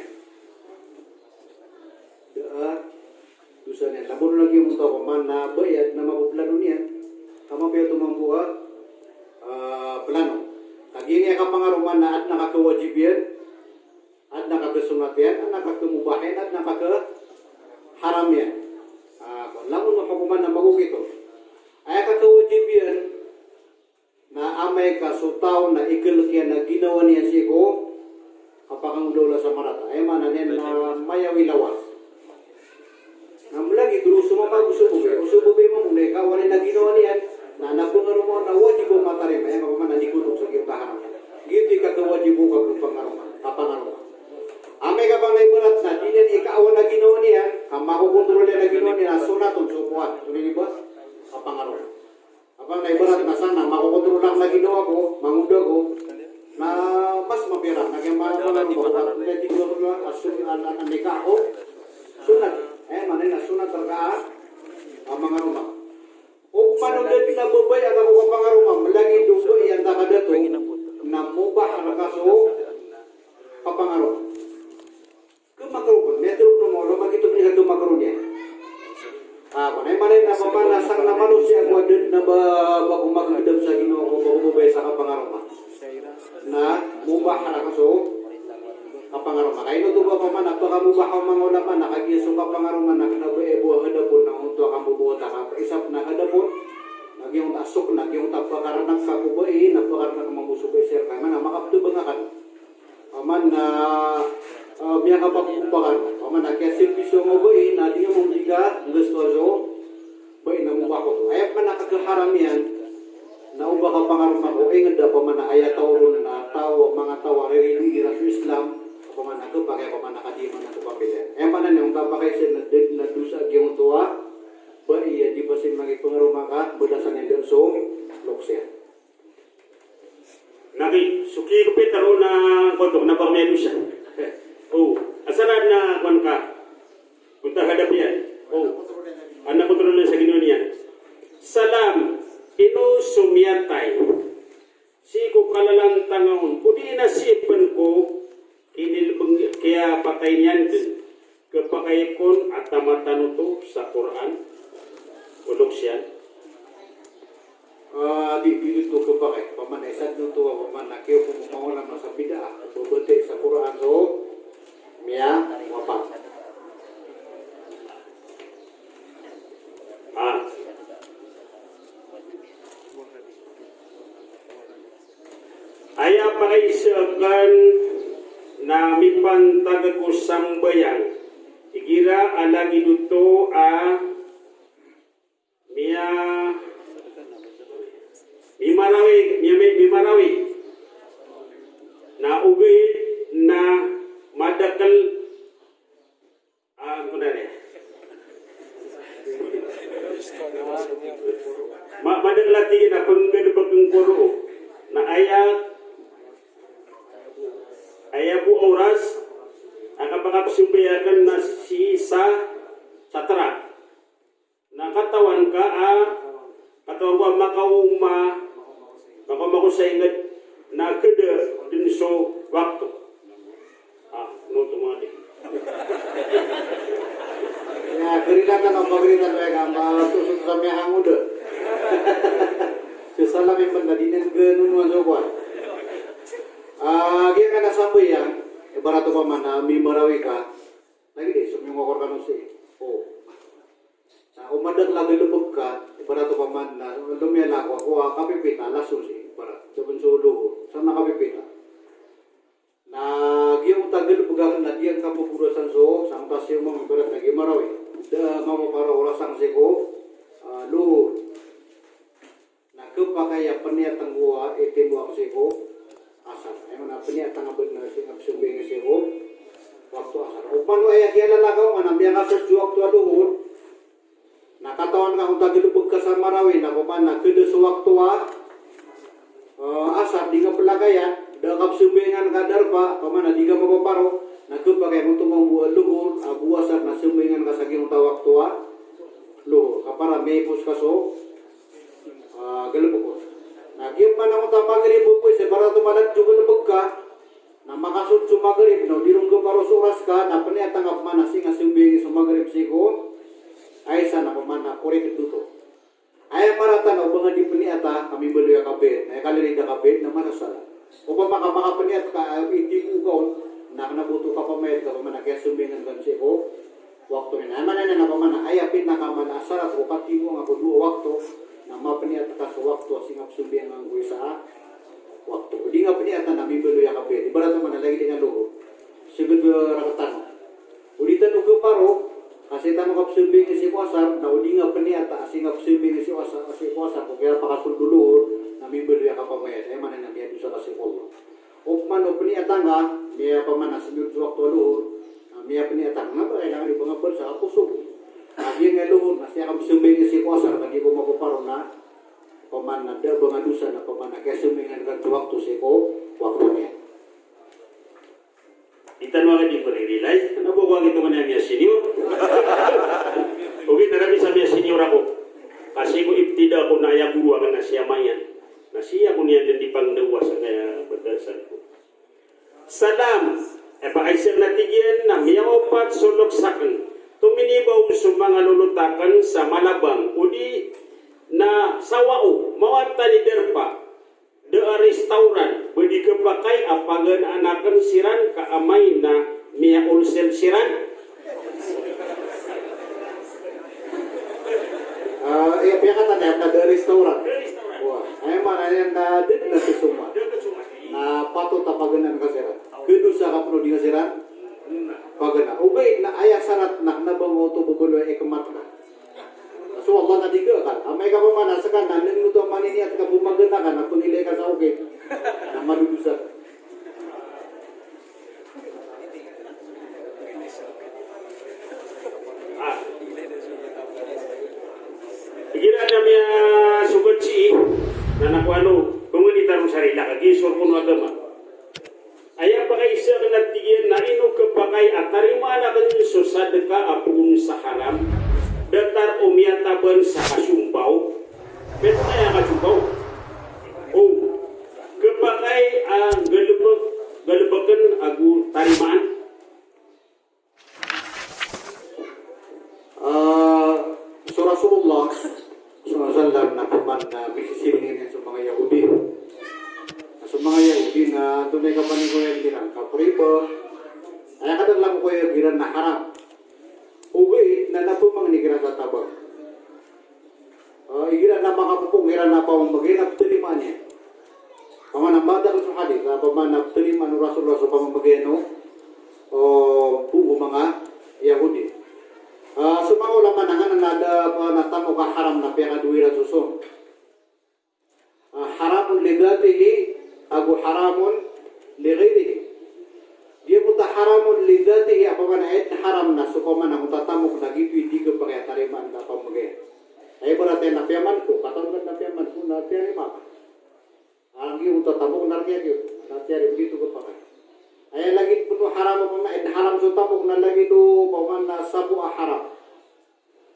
Dusa niya. Labon lagi mo ito paman na bayad na makuplano niya. Kama pa ito mambuha plano. Kagi niya kapangaroma na at nakakawajib yan, at nakakasunat yan, at nakakamubahin, at nakakaharam yan. Labon mo pakuman na magukito. Ay kakawajib yan na amay ka sutaw na ikilkyan na ginawa niya sigo kapag ang lola sa marata. Ay mananin na mayawi lawas. Namlagi dulu sumama usubube. Usubube mo muna ikaw na ginawa niya na napunar mo na wajib mo matarima. Ay makaman na dikunong sa kintahan. Gitu kakawajib mo kapangaroma. Amay ka bang naibulat na di niya ikaw na ginawa niya kamakukontrol na ginawa niya na sunatong sukuhan. Tuloy ni boss? Kapangarap. Abang naibarat na sana, makukontrol lang na ginawa ko, manguda ko, na mas mapira. Nagyamaran ko, na tiguro lang, ang nika ko, sunat. Manay na sunat terkaan, ang mga rumah. O paano din nababay ang ako kapangarumah, malagi dugo iyan takadato, na mubah ang kaso, kapangarumah. Kumakaroon, metro mo, lumagito nila kumakaroon yan. Manay na pamanasang na manusia ko na bago magdadam sa Ginoo ko bago bubay sa kapangarama na mubah na kaso kapangarama kaya ito ba paman napaka mubah ang mga ulaman nakagiso kapangarama na kinabuebo hadapon na unto ang bubuot ka isap na hadapon nagyong tasok nagyong tapakaranak sa kubay napakaranak mamusubay sir kaya man makapdo ba kan paman na biya kapag-umpakan paman na kaya silpiso mo ba na di mo diga gusto so ba ina mo ba ko ayat man nakagaharam yan na uba ka pangaron ako inged da pamana aya tawron na tawo mga tawo religi rasu Islam pamana ko pakai pamana kadima na ko pamilya manan yung tapakay sen na dusa gyung tuwa ba iya di pasin magi pangaron maka berdasarkan yang so loksia Naki suki ko petaro na kontok na pagmedo siya. Oh, asaran na kon ka. Punta hadap yan. Oh. Anak ko tulong sa Ginoo niya. Salam ino sumiyatay. Si ko kalalang tangaon. Pudi na sipan ko kinilbang kaya patay niyan din. Kapakay kon at tamatanuto sa Quran. Ulok siya. Di dito ko pa kay pamanaysan dito ako man nakyo kung mawala na sa bid'a bubete sa Quran so miya wapa aya pakaisakan na mipantag ko sambayang igira alagi duto miya Mimarawi na ugay na madakal madaklati na panggadabagong puro na aya bu oras akapakap sumbayakan na si satra na katawan ka katawan ko makauma mako sa ingat na kada din so waktu no tumadi ya gerilakan ang pagritan mereka tusuk sa miyang udah sesalam yang pendadinan genun sobat dia kana sampai yang ibarat apa mana mi marawika lagi deh sumyung ngokor kanu si umadat lagi lubog ka ibarat apa mana lumela ko kapipita lasso si ibarat sabun solo sana kapipita na giyong tagal bugakan na diyang kapupurasan so sang tasyo mong ibarat lagi marawi da mapapara orasang siko luhur na kepakaya peniatang gua buang siko asal emang peniatang abad na sumbing siko waktu asal upano ay kaya lalagaw nga nabiyang asal waktu aluhur na katawan ka kung tagilubog ka sa marawi na papan na kada sa waktu asar di ka pelagayan dakap sumbingan kadar pa pamana di ka mapaparo na kapagay mo tumang luhur buwasan na sumbingan ka sa ginong tawak tuwa luhur kapara may pus kaso galubog ko na giyang panahon magrib po sa para tumalat yung galubog ka na makasud sa magrib no dirong ka paro suras ka na paniatangap man na singa sumbingin sa magrib sigo ay sana pamana korek dito ay maratan o mga dipni ata kami beli kabet ay kalirida kabet na manasala o pa makapaniat ka hindi ugaw na nabuto ka pamayad ka pamana kaya sumbingan kan sigo waktu na mana na pamana ay apit na kamanasara o katimo nga kudu waktu na mapaniat ka sa waktu singap sumbingan ang sa waktu di nga paniat na kami beli kabet ibarat man lagi dengan logo sigud rakatan ulitan ugo paro kasi tanong kapsumbing si Kuasar, na udi nga paniata, si kapsumbing si Kuasar, kung kaya pakasul dulu, na mimbedo ya kapamayan, mana na miya doon sa kasi ko. Upman o paniata nga, miya pa man na sunod sa waktu luhur, miya paniata nga ba, kailangan yung mga sa kapusog. Yung nga luhur, na siya kapsumbing si Kuasar, hindi ko mapaparo na, paman na da, mga dusa na paman na, kaya sumbingan ka sa waktu si ko, waktu niya. Itanong agad yung pag-realize, nabubuwag ito man yung senior. Ugit na kami sa mga senior ako. Kasi ko iptida ako na ayaw buwa na siya mayan. Na siya ko niyan din di pangdawa sa kaya badasan ko. Salam, paisir natigyan na miyaopat sulok sakin. Tuminibaw sa mga lulutakan sa malabang. Udi na sawao, mawata ni derpa. De restaurant bedi kepakai apagan anakan siran kaamay na miya ulsel siran iya pihak kata ada restoran wah ay mana yang na dit na summa na patut tapaganan kasiran kudu sa kapno di kasiran pagana ubay na aya sanat nak nabango to bubulo e kemat ka so Allah na diga kan. Amay ka pamana sa kanan nang luto manini at kabumaganda kan na punilay ka sa ukit. Na madudusa. Kira namanya sugatsi na nakuano komunitar mo sarila kagisor kuno agama. Aya pakay isa ka natigian na ino kapakay at tarimana kan susad ka apun sa haram datar umiyataban sa kasumpaw beto kaya kasumpaw oh kapakay ang galubakan agu tarimaan So Rasulullah SAW na paman na bisisingin sa mga Yahudi. Sa mga Yahudi na tunay ka paniguyan giran kapuriba, ay kadang lang ko yung giran na haram. Uwi na napumang ni giran sa tabang. Igiran na makapupong giran na pamamaginap tuliman niya. Pamanamada ko sa hadith, pamanap tuliman ng Rasulullah sa pamamagino o buo mga Yahudi. Sumang ulaman nga nada natamo ka haram na piyaka duwira susun. Haramun lidatihi agu haramun lighairihi. Dia muta haramun lidatihi apa mana ayat haram na sukaman na mutatamok na gitu hindi ka pakai tariman na pamagay. Ay berarti na piyaman ko katong na piyaman ko na tiyari ang yung mutatamok na gitu na tiyari begitu ka pakai. Ay lagi puno haram apa na haram so tamok na lagi do paman na sabu haram.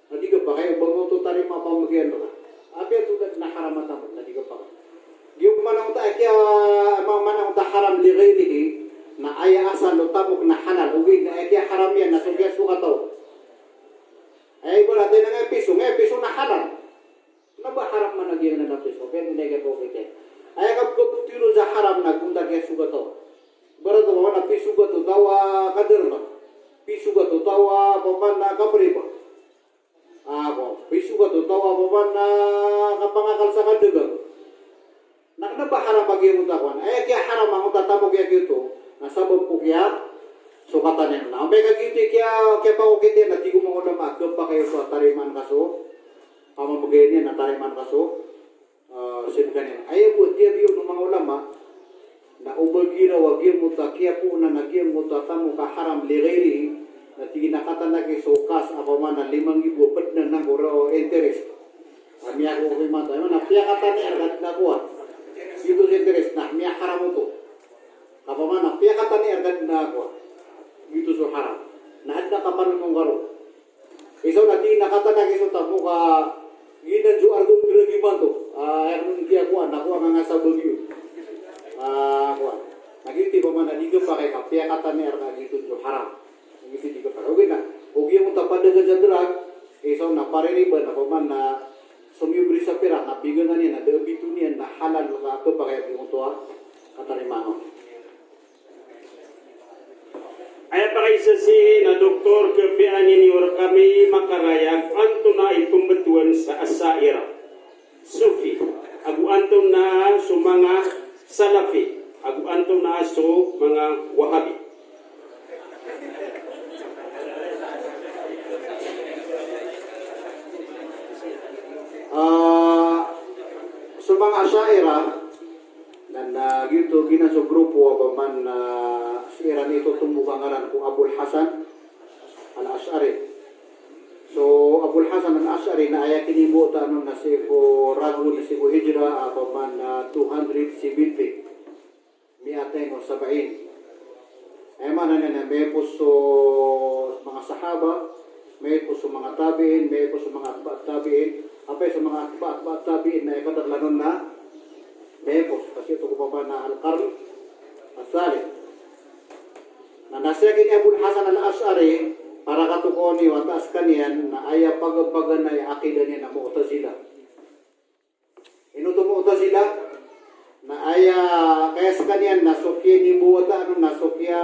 Nadi ka pa kayo bangoto tari mapamagyan ka. Abi ito na haram tamok nadi ka pa. Yung manang ta kaya manang ta haram li ghairihi na aya asal lo tamok na halal ugi na kaya haram yan na sugya suka to. Ay wala din nga piso na halal. Na ba haram man nagyan na piso pero hindi ka po kaya. Ay ka tiro sa haram na kung kaya suka to. Barato wana pisu ga to tawa kaderma pisu ga to tawa paman na kapriba pisu ga to tawa paman na kapangakal sa kadegang naknaba haram bagi mo takwan ay kaya haram ang tatamo kaya gitu nasabog po kaya sukatan yan na may kagiti kaya pa ukiti na tigo mo ulama pa kayo sa tariman kaso pamamagay niya na tariman kaso sinkanin ay po tiya biyo ng mga ulama na ubagira wagir mutakia po na nagyang mutatamu ka haram li ghairihi na tinakatan na kay sokas apa man na 5,000 pet na nang o interest. Ami ako kay mata na piyakatan ni argat na kuha. Itu interest na mi haram to. Apa man na piyakatan ni argat na kuha. Itu so haram. Na adda ka pan mong garo. Isaw na tinakatan na kay so tamu ka ginan ju argo dragi banto. Ang kiya kuha na kuha nga sa bagyo. Nagiti pa man naliga pa kay kapya kata ni arga gitu jo haram. Nagiti diga pa. Okay na. Huwag yung tapad na sa drug, isaw na paririba na pa man na sumibri sa pira, nabigan na niya, na deabito niya, na halal ka pa kaya yung tuwa katarimano. Ay pakisa si na doktor kepian ini kami makarayag anto na ipumbetuan sa asaira. Sufi. Agu anto na sumanga Salafi, agu antum na aso mga Wahabi. So mga Asyaira na gitu ginaso grupo apa man si Iran itu tumbukangaran ku Abul Hasan Al-Asy'ari. So Abul Hasan Al-Asy'ari na aya kini mo ta na si ko ragu ni si ko hijra apa man 270 270. Ay man na may puso mga sahaba, may puso mga tabiin, may puso mga atba tabiin, apay sa mga atba tabiin na ikadaglanon na may puso kasi ito ko pa na al-qarn as-salih. Na nasya kini Abul Hasan Al-Asy'ari para katukoni watas kanian na aya pagabagan na akida niya na Mu'tazila. Inuto Mu'tazila na aya kaya sa kanian na sokya ni buwata na sokya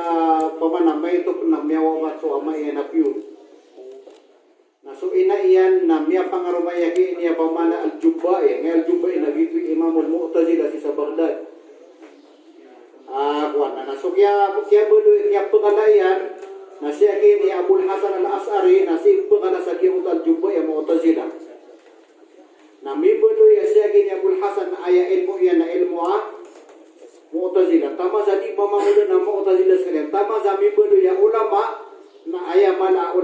pamanamay ito na miyawamat so amay na pure. Na so ina iyan na miya pangarumayaki niya pamana al-Jubba'i. Ngay al-Jubba'i na gitu Imamul Mu'tazila si sa Baghdad. Kuan na sokya bulu niya pagalayan na siya kini Abul Hasan Al-Asy'ari na si pagala sa kiyot al-Jubba'i Mu'tazila.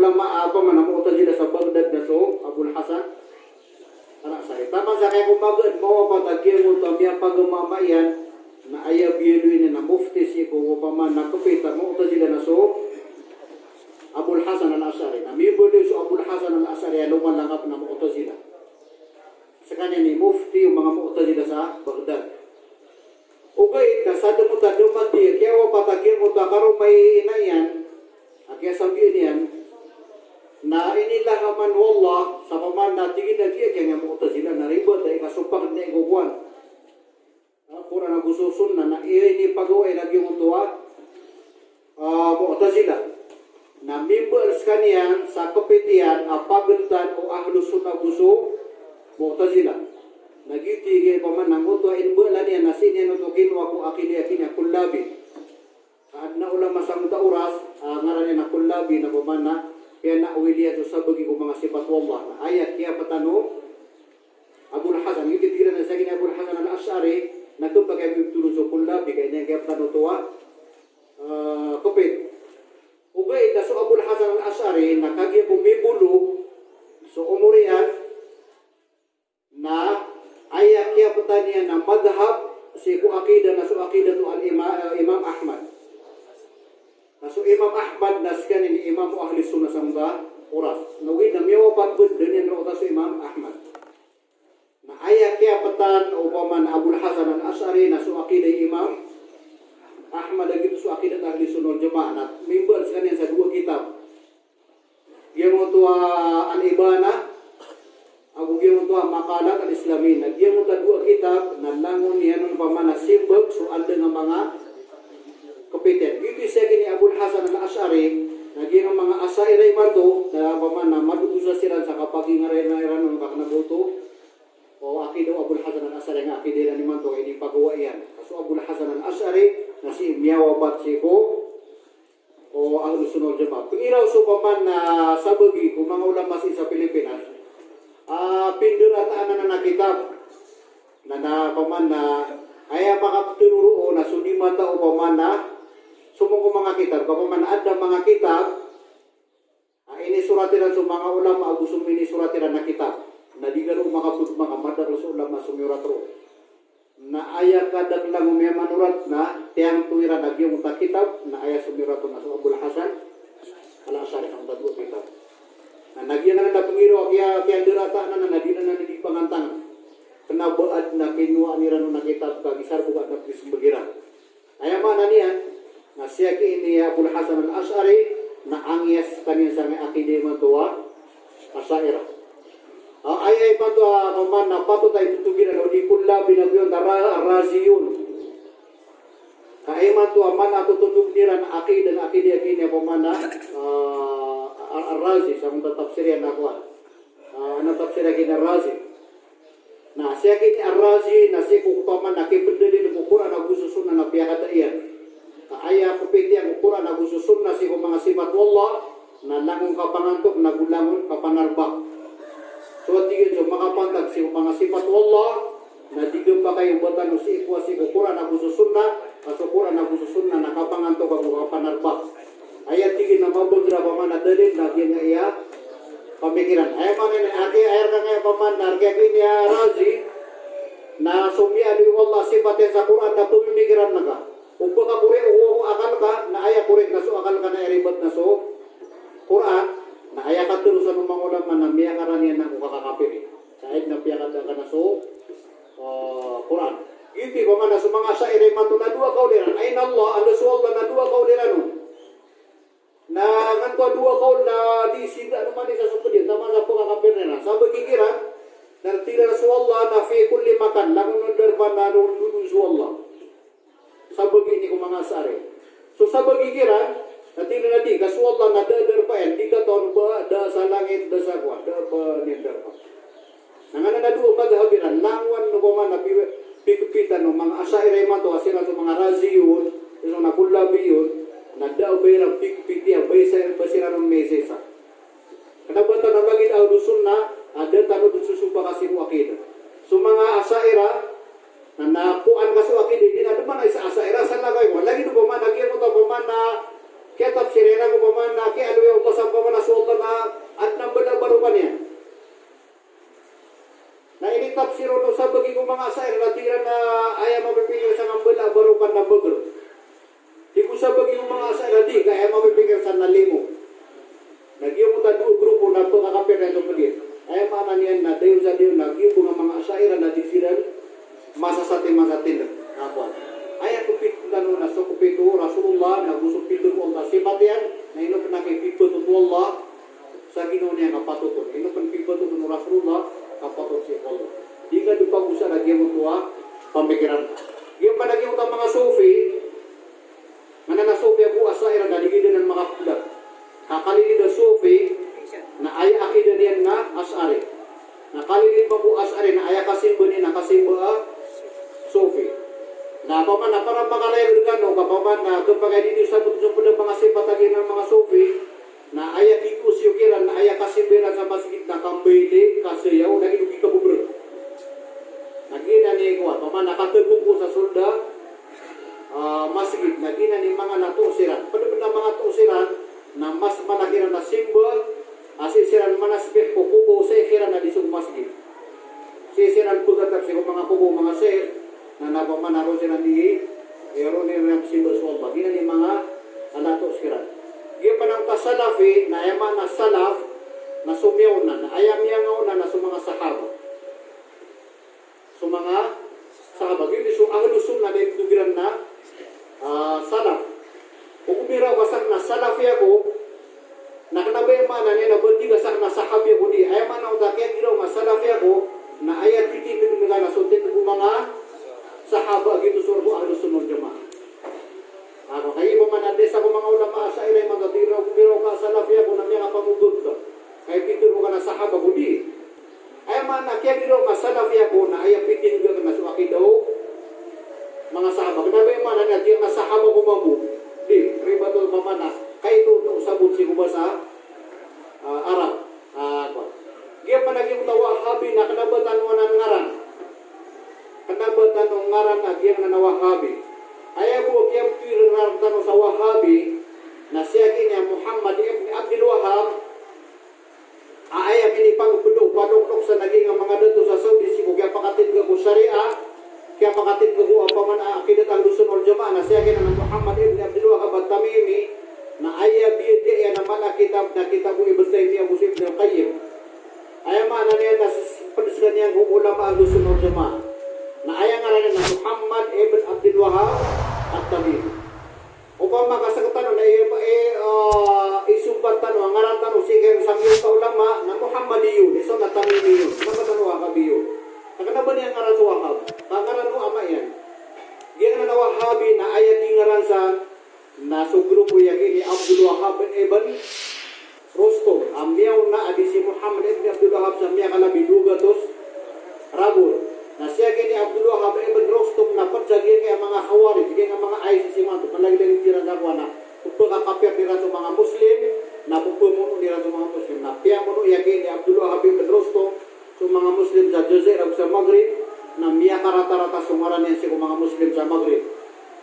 ulama apa man Mu'tazilah sa Baghdad na so Abul Hasan Al-Asy'ari. Tama sa kay kumbaga mo patagyan mo tamya pagmamayan na aya biyeluin na mufti si ko pa man nakapita Mu'tazilah na so Abul Hasan Al-Asy'ari. Na mibuli so Abul Hasan Al-Asy'ari luman langap na Mu'tazilah. Sa kanya ni mufti yung mga Mu'tazilah sa Baghdad. Ugay kasada mo ta dumati kaya wa patagyan mo ta karon may inayan. Kaya sabihin niyan na inilah man wallah sa paman na tigid na kaya Mu'tazilah na ribot ay kasupag na iguguan. Kura na gususun na ini pagaway lagi mo tuwa Mu'tazilah na members kaniyan sa kapitian apagentan o ahlus sunnah gusto Mu'tazilah nagitigil paman nang utwa inbala niya na sinyan utukin wa ku akili kullabi na ulama sang tauras ngaran niya na kullabi na paman na kaya na uwiliya to sa bagi ko mga sifat wallah na ayat kaya patano Abul Hasan yung titigilan na sa kanya Abul Hasan Al-Asy'ari nagtumpa kaya tulong sa kullabi kaya niya kaya patano tuwa kupit ugay na so Abul Hasan Al-Asy'ari nakagya bumibulu so umurian na ayat kaya pataniya na madhab si ku akidah na so akidah to al-Imam Ahmad na so Imam Ahmad naskan ni Imam ahli sunnah samda oras nawid na miyaw patbud din yan sa Imam Ahmad na ayat kaya patan upaman Abul Hasan Al-Asy'ari na so akidah Imam Ahmad lagi so akidah ahli sunnah jamaah na members kaniya sa dua kitab yang to al-Ibana Aku giya mo ito makalat al-Islami. Nagya mo ito dua kitab na langon niya nung pamanasimbag so alda ng mga kapitan. Ito siya kini Abul Hasan Al-Asy'ari nagya ng mga asairay man to na paman na madudusa sila sa kapagingaray-ngayran ng kakanabuto o akidaw Abul Hasan Al-Asy'ari nga akidaw ni man to hindi pagawa yan. So Abul Hasan Al-Asy'ari na si Miyawabat Siko o Ahlus Sunnah wal Jamaah. Pangiraw so paman na sabagi kung mga ulama sa Pilipinas pindurataan na kitab na paman na ay makaptururo na sudimata o paman na sumong mga kitab kapaman ada mga kitab ini suratiran sa mga ulama o gusong ini suratiran na kitab na di gano'ng mga madar sa ulama sumiratro na aya kadag lang may manurat na tiyang tuwira nagyong ta kitab na aya sumiratro na sa Abul Hasan Al-Asy'ari ang tadwa kitab na nagyan na pangiro kaya dirata na nadina na di pangantangan kena baad na kinuha ni rano na kitab kagisar buka na pisumbagiran ay mana niyan na siya kini Abul Hasan Al-Asy'ari na angyas kaniya sa may akide man tuwa Asy'ari ay pato paman na pato tayo tutugiran o di kulla binagyon Ar-Raziyun kaya man tuwa man ato tutugiran akide kini paman na Ar-Razi sa mga tafsirian na kuha. Ano tafsirian kina Ar-Razi? Na siya kini Ar-Razi na siya kukupaman na kipendali ng ukuran na gususun na nabiyakata iyan. Kaya kupiti ang ukuran na gususun na siya mga sifat wallah na langong kapangantok na gulangon kapanarbak. So tigil so makapantag siya mga sifat wallah na digam pa kayo batan si ikwa si ukuran na gususun na kasukuran na gususun na nakapangantok ang kapanarbak. Ayat tigil na mabudra paman na dalil lagi nga iya pamikiran. Ay man ni ati air ka nga paman narga kini Razi na sumya di wallah sifat sa Quran na pemikiran na ka. Ug baka kure o akal ka na aya kure na so akal ka na ribat na so Quran na aya ka turusan ng mga ulama na miya karanian na kakakapiri. Kahit na piya ka na so Quran. Iti paman na sa mga syairi man na dua kauliran. Ain Allah Allah na dua kauliran. Na nganto dua kaul na di sida naman sa sukudin tama sa pagkakapir na sa bagigiran nartila Rasulullah na fi kulli makan lang nundarban na nundudu Rasulullah sa bagi ni mga sari so sa bagigiran natila na di Rasulullah na dadar pa yan di ka taon ba da sa langit da sa kwa da pa nindar pa nangana na dua maghabiran langwan no ba na pikupitan no mga asairay man to asira sa mga raziyun so na kullabiyun nadaw bayang pikpitiya basira ng mesesa. Kenapa tanah bagi ahlu sunnah ada tanah susupa kasih akidah. So mga asaira na nakuan kasi akidah din ada man isa asaira sa lagay lagi do paman lagi mo to paman na kitab sirena ko paman na ki alwe utas paman na sultan mga asair na tira na ayaw mapipigil sa ngambala baru kan na burger. Di ko sa bagi yung mga asair na di kaya mapipigil sa nalimo. Nagyo mo ta do grupo na to kakapir na ito pagin. Ayaw mana niyan na dayon sa dayon nagyo mga asair na disiran masasatin. Apa? Ayat kupit lanu na so kupitu Rasulullah na gusok pitu ko Allah sipatian na ino penake pitu tu Allah sa Ginoo niya kapatutun. Ino pen pitu tu Rasulullah kapatut si Allah. Jika dupa usa lagi mo tuwa pamikiran. Yung panagi mo mga sufi manana sufi aku asaira na digid ng mga pudak. Kakalili da sufi na ay akida niyan na asari. Nakalili pa bu asari na ay kasimbo ni na kasimbo sufi. Nah, paman na para makalay gano kapaman na kapag dito sa putong mga sipatagi ng mga sufi na aya dito siyukiran na aya kasimbera sa masjid na kambili kasi yaw na inugi ka bubro. Nagina ni ko paman nakatubong ko sa solda masjid nagina ni mga natusiran. Pada mga tusiran na mas malakiran na simbol asisiran manasbih ko kubo sa ikiran na disong masjid. Sisiran ko tatap si mga kubo mga sir na napamanaro sila di euro ni rap simbol swalba gina ni mga anato siran giya pa ng tasalafi na ayama na salaf na sumyaw na ayam yang na sa mga sahaba gini so ang lusong na dahil tugiran na salaf kung umira wasak na salafi ako nakanabay mana niya na bunti wasak na sahabi ako di ayama na utakya giraw nga salafi ako na ayat titipin mga nasuntin ko mga sahaba gitu surga ahlu sunnah jamaah. Ako kay iba man adesa ko mga ulama sa ilay mga tiro ka salafia ko namya nga pamugod ka. Kay pitiro ka na sahaba ko di. Ay man kaya diro ka salafia ko na ay pitin ka na suaki daw mga sahaba. Kanabi man na diya nga sahaba ko mabu. Di ribatul mamana kay to sabot si ko sa Arab. Giya pa naging tawahabi na kanabatan mo ng ngaran. Kanabatan ng ngaran na giyang na Wahabi. Ayaw ko kiyang tuwirartan sa Wahabi na siya kanya Muhammad ibn Abdul Wahab ayaw minipangpudo paduktok sa naging mga dato sa Saudi si kaya pakatid ko syariah kaya pakatid ko ang paman akidat ang Sunnah Jamaah na siya kanya Muhammad ibn Abdul Wahab at-Tamimi na ayaw biyaya na mga kitab na kitab Ibn Taymiyyah Ibn Qayyim ayaw mana niya na paduskan niya kung ulama ang Sunnah Jamaah na ayang ngaran na Muhammad ibn Abdul Wahab at-Tamimi. Upama kasagtan na isumpat tanong ang ngaran tanong sige sa mga ulama na Muhammadiyun iso na Tamimiyun. Magkatano Wahabiyo. Nakana niya ngaran sa Wahab. Pangaran mo ama yan. Giyan na Wahabi na ayat ngaran sa naso grupo yaki ni Abdul Wahab ibn Rustum. Amyaw na adisi Muhammad ibn Abdul Wahab sa miya kalabi dugatos rabul. Na siya kini Abdul Wahab ibn Rustum na padsagin kaya mga Khawarij, kaya mga ISIS mga ito, panlagi-lagi tira gagwa na pagkakapir nila sa mga Muslim, na pagpamuno nila sa mga Muslim, na piyamuno yakin ni Abdul Wahab ibn Rustum sa mga Muslim sa Jazair o sa Maghrib, na miya karata-rata sungaran niya sa mga Muslim sa Maghrib.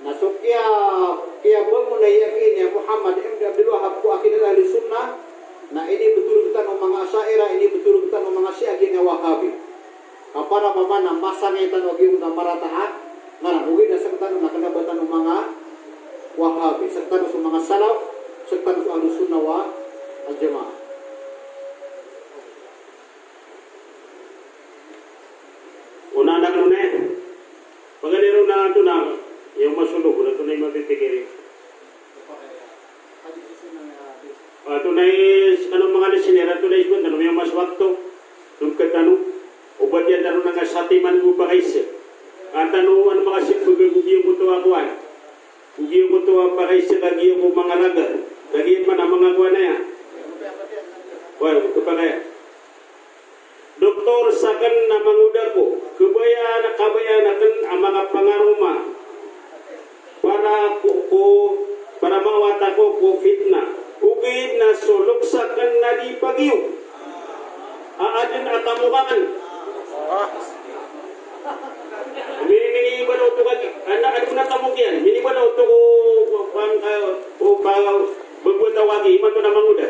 Na so kaya bago na yakin ni Muhammad ibn Abdul Wahab ko akin ahli sunnah, na ini betul kita ng mga Asyairah, ini betul kita ng mga Syiah ni Wahabi. Kapara pamana masangitan og yung maratahan ngara ugi na saktan na kanabatan ng mga Wahabi saktan sa mga salaf saktan sa Ahlus Sunnah wal Jamaah. Una na kanune paganiro na ito na yung masulog na ito na yung mapipigiri ito na yung mga lisinera ito na yung mas wakto nung katanong ubat yan tanong nga satiman ko pa kaisa. Ang tanong ano mga simbagay ugiyo mo ito akuan. Ugiyo mo ito pa kaisa kagiyo mo mga raga. Kagiyo man ang mga kuwan na yan. Well, ito pa kaya. Doktor sakan na manguda ko. Kabayanakan ang mga pangaruma. Para mawata ko fitna. Ugid na sulok sakan na di pagiyo. Aadin atamukaan. Mini ba daw ito ano na tamog yan? Mini ba daw ito bagwatawagi iman ito na manguda?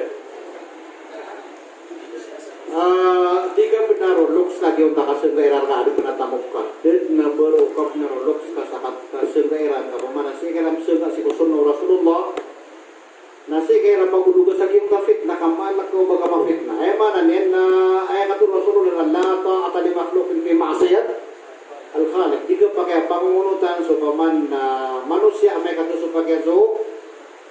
Tiga benar looks lagi yung takasengairan ka ada penatamok ka dan na berukap na rolok kasakat kasengairan ka pamana sengairan sengga si kusun Rasulullah na sengairan paguduga sa kiyong kafit na kamalak ko baga mafit na ay mana niyan na ay katul Rasulullah la ta'ata li makhluqin fi ma'siyat al-khaliq tiga pakai pangunutan so paman na manusia may katul so pakai so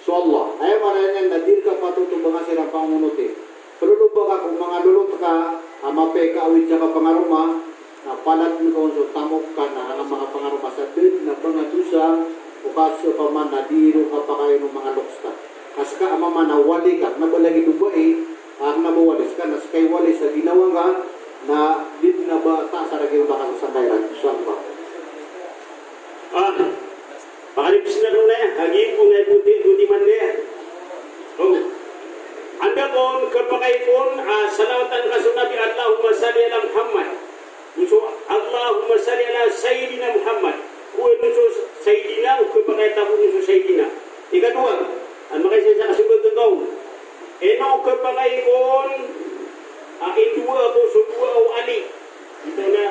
Allah ay mana niyan na dir ka patuto mga sirang pangunuti perlu baga kung mga lulot ka amape ka awit sa pangaruma na palat mo kung so tamok ka na ang mga pangaruma sa tit na pangadusa o kaso paman na diro ka pa kayo ng mga loksta aska amama na wali ka na balagi dubai ang nabawalis ka na skay wali sa ginawa ka na dit na ba ta sa ragyo ba sa bayran saan ba pakalipis na doon na hagi po na puti man na anda pun kepakai pun salawatan kasu Nabi Allahumma salli ala Muhammad usul Allahumma salli ala Sayyidina Muhammad usul Sayyidina kepakai tabu usul Sayyidina ika dua makanya saya kasih tahu eno kepakai pun itu apa sudua au ali itu na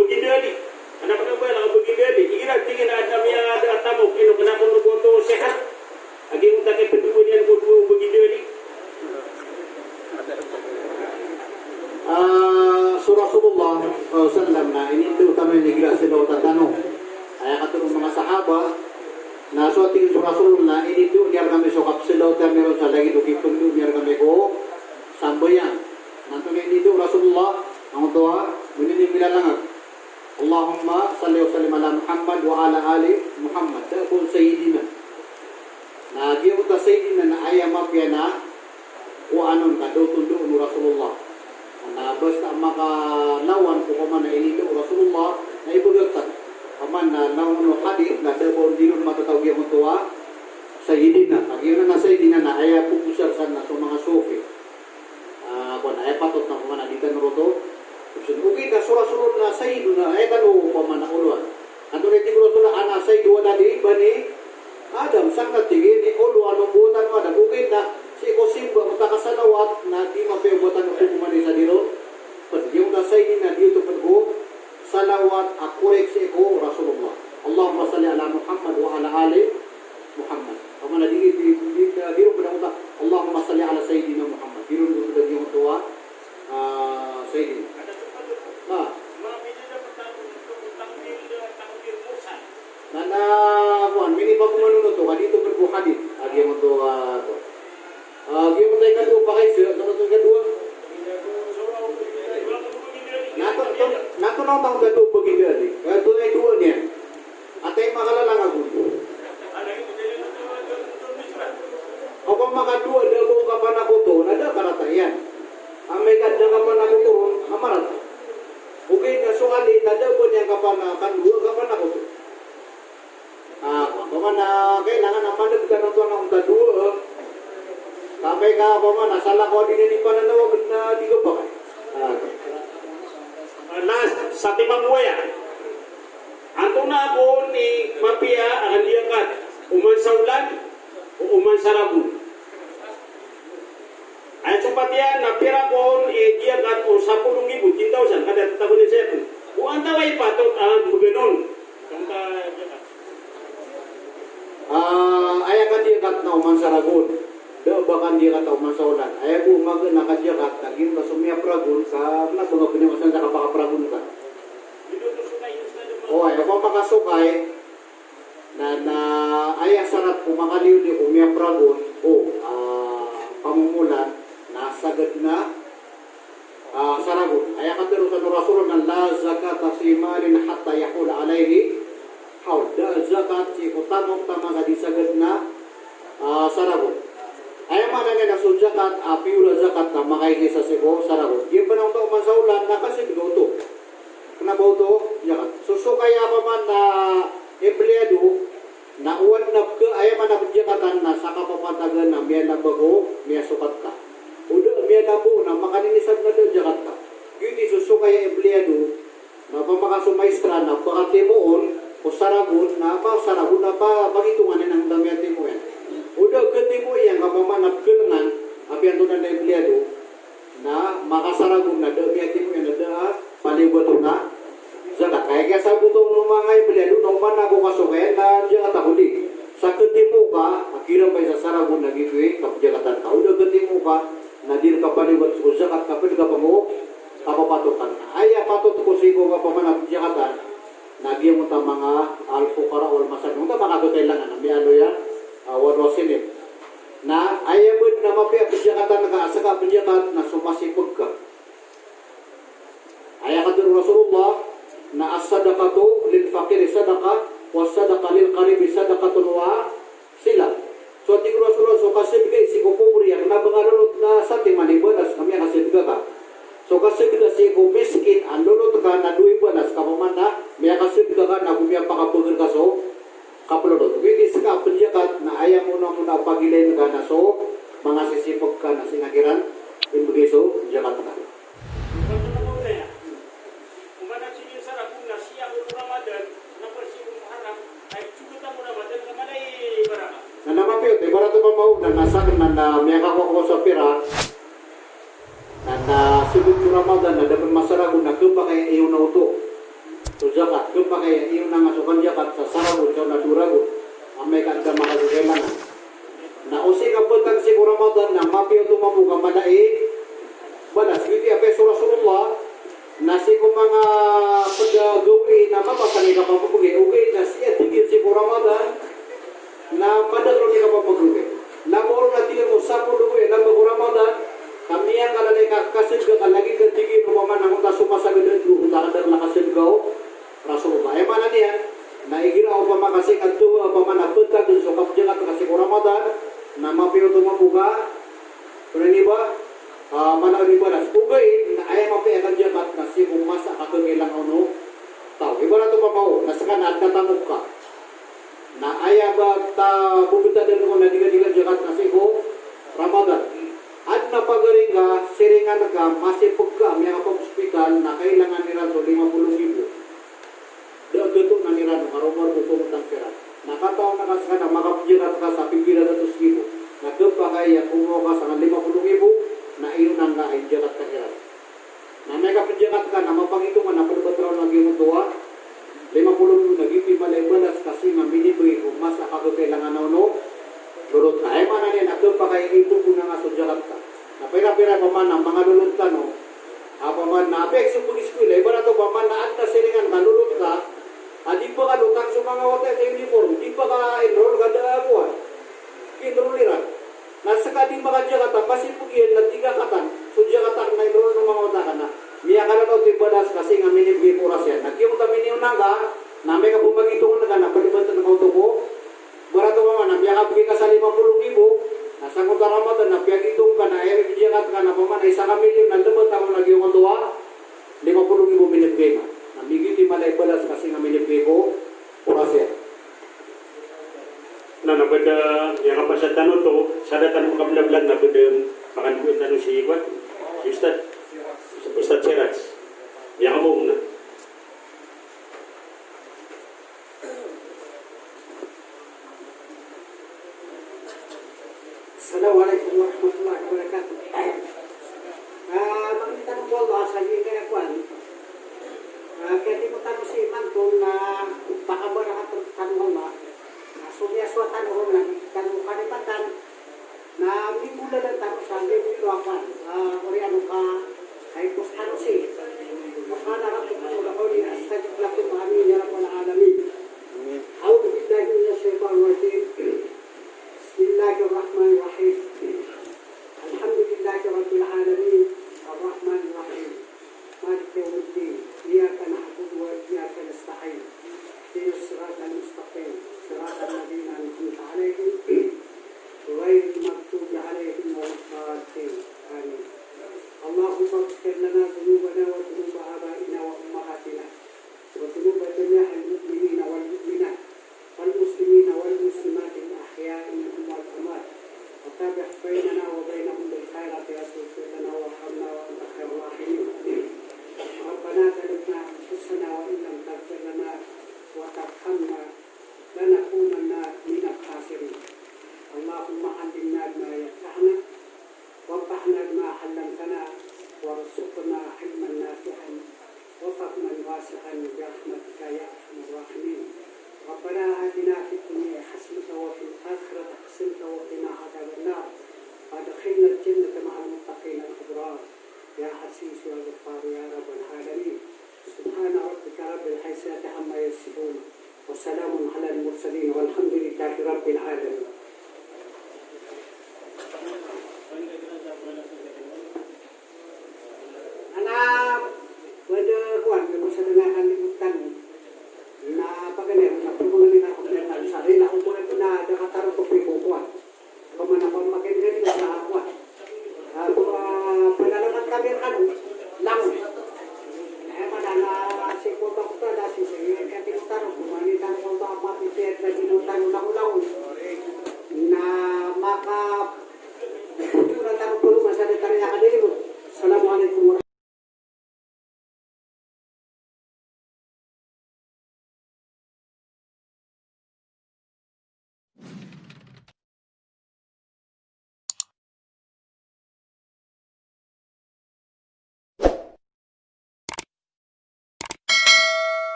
begini ali kenapa lah begini ali kira tinggal ada tamu ino kenapa nuboto sehat agi utake pedulian kudu begini ali Rasulullah SAW na ini itu utama yang digira sa daw tatanong ay katulong mga sahaba na so tingin sa Rasulullah ini itu biar kami sokap sa daw tayo meron sa lagi tukipun itu biar kami ko sambayan nanto na ini itu Rasulullah ang doa bunyi bilang Allahumma salli wa sallim ala Muhammad wa ala ali Muhammad takun sayyidina na giyo ta sayyidina na ayama piana o anon ka daw tundo ni Rasulullah na basta makalawan ko paman na inito Rasulullah na ibugatan paman na naunong hadith na daw dinon matatawag yung tuwa sayyidina agiyon na sayyidina na ay pupusar sana sa mga sufi kung ay patot na paman na dito naroto okay ka sa Rasulullah na sayyidina ay talo paman na uluan ato na iti Rasulullah ana sayyidwa na di iba ni Adam sangat tinggi ni ulu anong buutan mo Adam okay na si ko simba utakasanawat na di mapebutan ng hukuman sa diro pag yung nasay din na dito pag ko salawat akurek si ko Rasulullah Allahumma salli ala Muhammad wa ala ali Muhammad kama na di diro pag Allahumma salli ala Sayyidina Muhammad diro dito yung tuwa Sayyidina nana kuan mini pa kumanuno to kadito pag ko hadith agi mo to Gimana tayo kadua pakai sila, nato kadua. Nato nang tang kadua begini ali. Kadua ay dua niya. Atay makalalang ako. O kung makadua daw ka pa na kuto, nada karata yan. Ang may kadya ka pa na kuto, amarat. Okay na suali, nada po niya ka pa na kadua ka pa na kuto. Kung na kailangan naman nagtanong ng kadua, sampai ka apa mana salah kau di pananaw na di ko pa nas sa timang waya anto na po ni mapia ang diangkat uman sa ulan o uman sa rabon ay supatian na pira po diangkat o 10,000 10,000 kada tago ni sir o ang taway patot ang buganon ay akan diangkat na uman sa rabon bahkan dia kata umat saulan ayah bu maga nakajakat lagi masumia pragun ka na mga pinamasan sa kapakapragun ka oh ayah pa makasukay na ayah sarat pumakaliw di umia pragun pamumulan nasagad na saragun ayah katirusan ng Rasulullah la zakata fi malin hatta yaqul alaihi haul da zakat si utamok tama disagad na saragun ay mana nga nasun zakat, piula zakat na makaigi sa sigo, saragot. Yung panahon to man sa ulan, nakasibigo to. Kanabaw to, zakat. So kaya pa man na empleyado, na uwan na ka, ay man na zakatan na sa kapapatagan na miya na bago, miya sukat ka. Uda, miya na po, na makaninisag na doon zakat ka. Yun isuso kaya empleyado, na pamakasumaistra na pakatimoon, o saragot na pa, pagitungan ng damihan timo yan. Udah ketemu yang kapamanap kenangan api yang tunan empleyado na makasaragun na dami atimu yang ada palibuto na zakat. Kaya sa butong lumangay beliado nung man ako kasukayan na jagat ako di. Sa ketimu ka, akira pa sa sarabon na gitu kapjagatan ka. Udah ketimu ka, nadir ka palibat sa zakat kapit ka pa mo, kapapatukan. Ay, patut ko sigo ka pa man kapjagatan, nagyan mo ta mga al-fuqara wal masakin. Ito baka ito kailangan, may ano yan, wadwasinip. Na ayabod na mapi kapjagatan na kaasa ka kapjagat na sumasipag ka. Ayakadur Rasulullah na as-sadaqatu lil faqir sadaqah was sadaqah lil qarib sadaqatun wa sila. So tingro Rasulullah so kasib kay si ko pobri ang nabangalot na sa timanibanas kami kasib ka. So kasib ka si ko miskin ang lulot ka na duwi banas ka mamana may kasib ka na gumiya pakapuger ka so kapulot. Wigis ka penjagat na ayam mo na pagilin ka na so mga sisipog ka na sinagiran imbagi so jagat ka. Na namapiyot, ibarat ito pa mau na nasakin na miyaka ko sa pira na sibut ko Ramadan na dapat masaragon na kumpa kaya iyo na uto so zakat, kumpa kaya iyo na masukan zakat sa saragon sa naduragon ang may kanda makasukailangan na usi ka putang si Ramadan na mapiyot umamuka manai balas, hindi apeso Rasulullah na si ko mga paggawi na mapasali ka papupugi okay na siya tigil si Ramadan na madagro ni ka papagrugi na moro na tingin mo sa puluwi na mag-Ramadan kami yang kalalay kasid ka lagi katigin umaman ang uta sumasagad ang uta kadang nakasid ka Rasulullah mana niya na igira o pamakasik at tuwa pamanaputag dun sa kapjagat kasi Ramadan na mapiyo tumabuga pero ni ba mana ni balas ugay na ay mapiyo ang jagat kasi umasa kakailang ano tao ibarat pa pao nasa kanat natanong ka na ayah ta bubita din ko na diga-diga jagat kasi ko Ramadan at napagaring ka siringan ka masipag ka may kapag hospital na kailangan nila so 50,000 doon dito na nila karumar utong tangkira nakataon na kasi na makapajirat ka sa pipira na 2,000 nagpa kaya kumuha ka sa 50,000 na iyon ang na ay jagat ka kira na may kapajirat ka na mapangitungan na pagbatraw na gimutuwa 50 naging malay balas kasi maminiboy kung mas akagkailangan na no lulot ka ay mana niya nagpa kaya ito po na nga sa jagat ka na pira-pira pa man ang mga lulot ka no apa man na apek sa pag-school ay barato pa man na at na silingan ka lulot ka di pa ka lutang sa mga hotel sa uniform di pa ka enroll ka daabuan kinroliran nasa ka di mga jagatan masipugyan na tigakatan so jagatan na enroll ng mga hotel ka na miya ka na ito tibadas kasi nga minibigay oras yan nagyong kami niyo na nga na may kapumagitong na ka na palibatan ng auto ko barato pa man na miya ka bigay ka sa 50,000 nasa kong Ramadan na piyagitong ka na ay jagat ka na paman ay 1 milyon na dapat ako nagyong katuwa 50,000 minibigay ka namigiti malay balas kasi nga minibigay ko oras yan na nabada yang apa sa tanong to sada tanong kablablag na bada pakanduin tanong si Ikwat si Ustad Serats yang abong na Assalamualaikum warahmatullahi wabarakatuh. Magtanong ko Allah sa iyo kaya kwan. Kaya di mo tanong si Mantong na baka ba nakatanong ba? Sumya suatan ko na tanong kanipatan na hindi mo na lang tanong sa hindi mo iluakan. Kuri ano ka ay kustan si. Maka nakatunan ko ni astajib lakum amin ya rabbal alamin. A'udzu billahi minasyaitonir rajim. Bismillahirrahmanirrahim. Alhamdulillahi rabbil alamin. Arrahmanir rahim. Maliki yaumiddin. Iyyaka na'budu wa iyyaka nasta'in. Ihdinas siratal mustaqim. Siratal ladzina an'amta 'alaihim ghairil maghdubi 'alaihim waladdallin. Amin. Allahumma ighfir lana dhunubana wa dhunuba abaina wa ummahatina wa dhunuba jami'il mu'minina wal mu'minat wal muslimina wal muslimat al ahya'i minhum wal amwat wa tabi' bainana wa bainahum bil khairati wa warhamna wa anta khairur rahimin. Rabbana zalamna anfusana wa in lam taghfir lana wa tarhamna lanakunanna minal khasirin. Allahumma 'allimna ma yanfa'una وانفعنا بما علمتنا وارزقنا علما نافعا وفهما واسعا برحمتك يا ارحم الراحمين. ربنا آتنا في الدنيا حسنة وفي الآخرة حسنة وقنا عذاب النار وادخلنا الجنة مع المتقين الأبرار يا عزيز يا غفار يا رب العالمين. سبحان ربك رب العزة عما يصفون وسلام على المرسلين والحمد لله رب العالمين. Anak pada kuan kalau sedang liputan na pagani na pagmuli na kompletan sa rin na umur ito na nakataro ko kuan kung man ako makinig sa kuan panalaman kami kan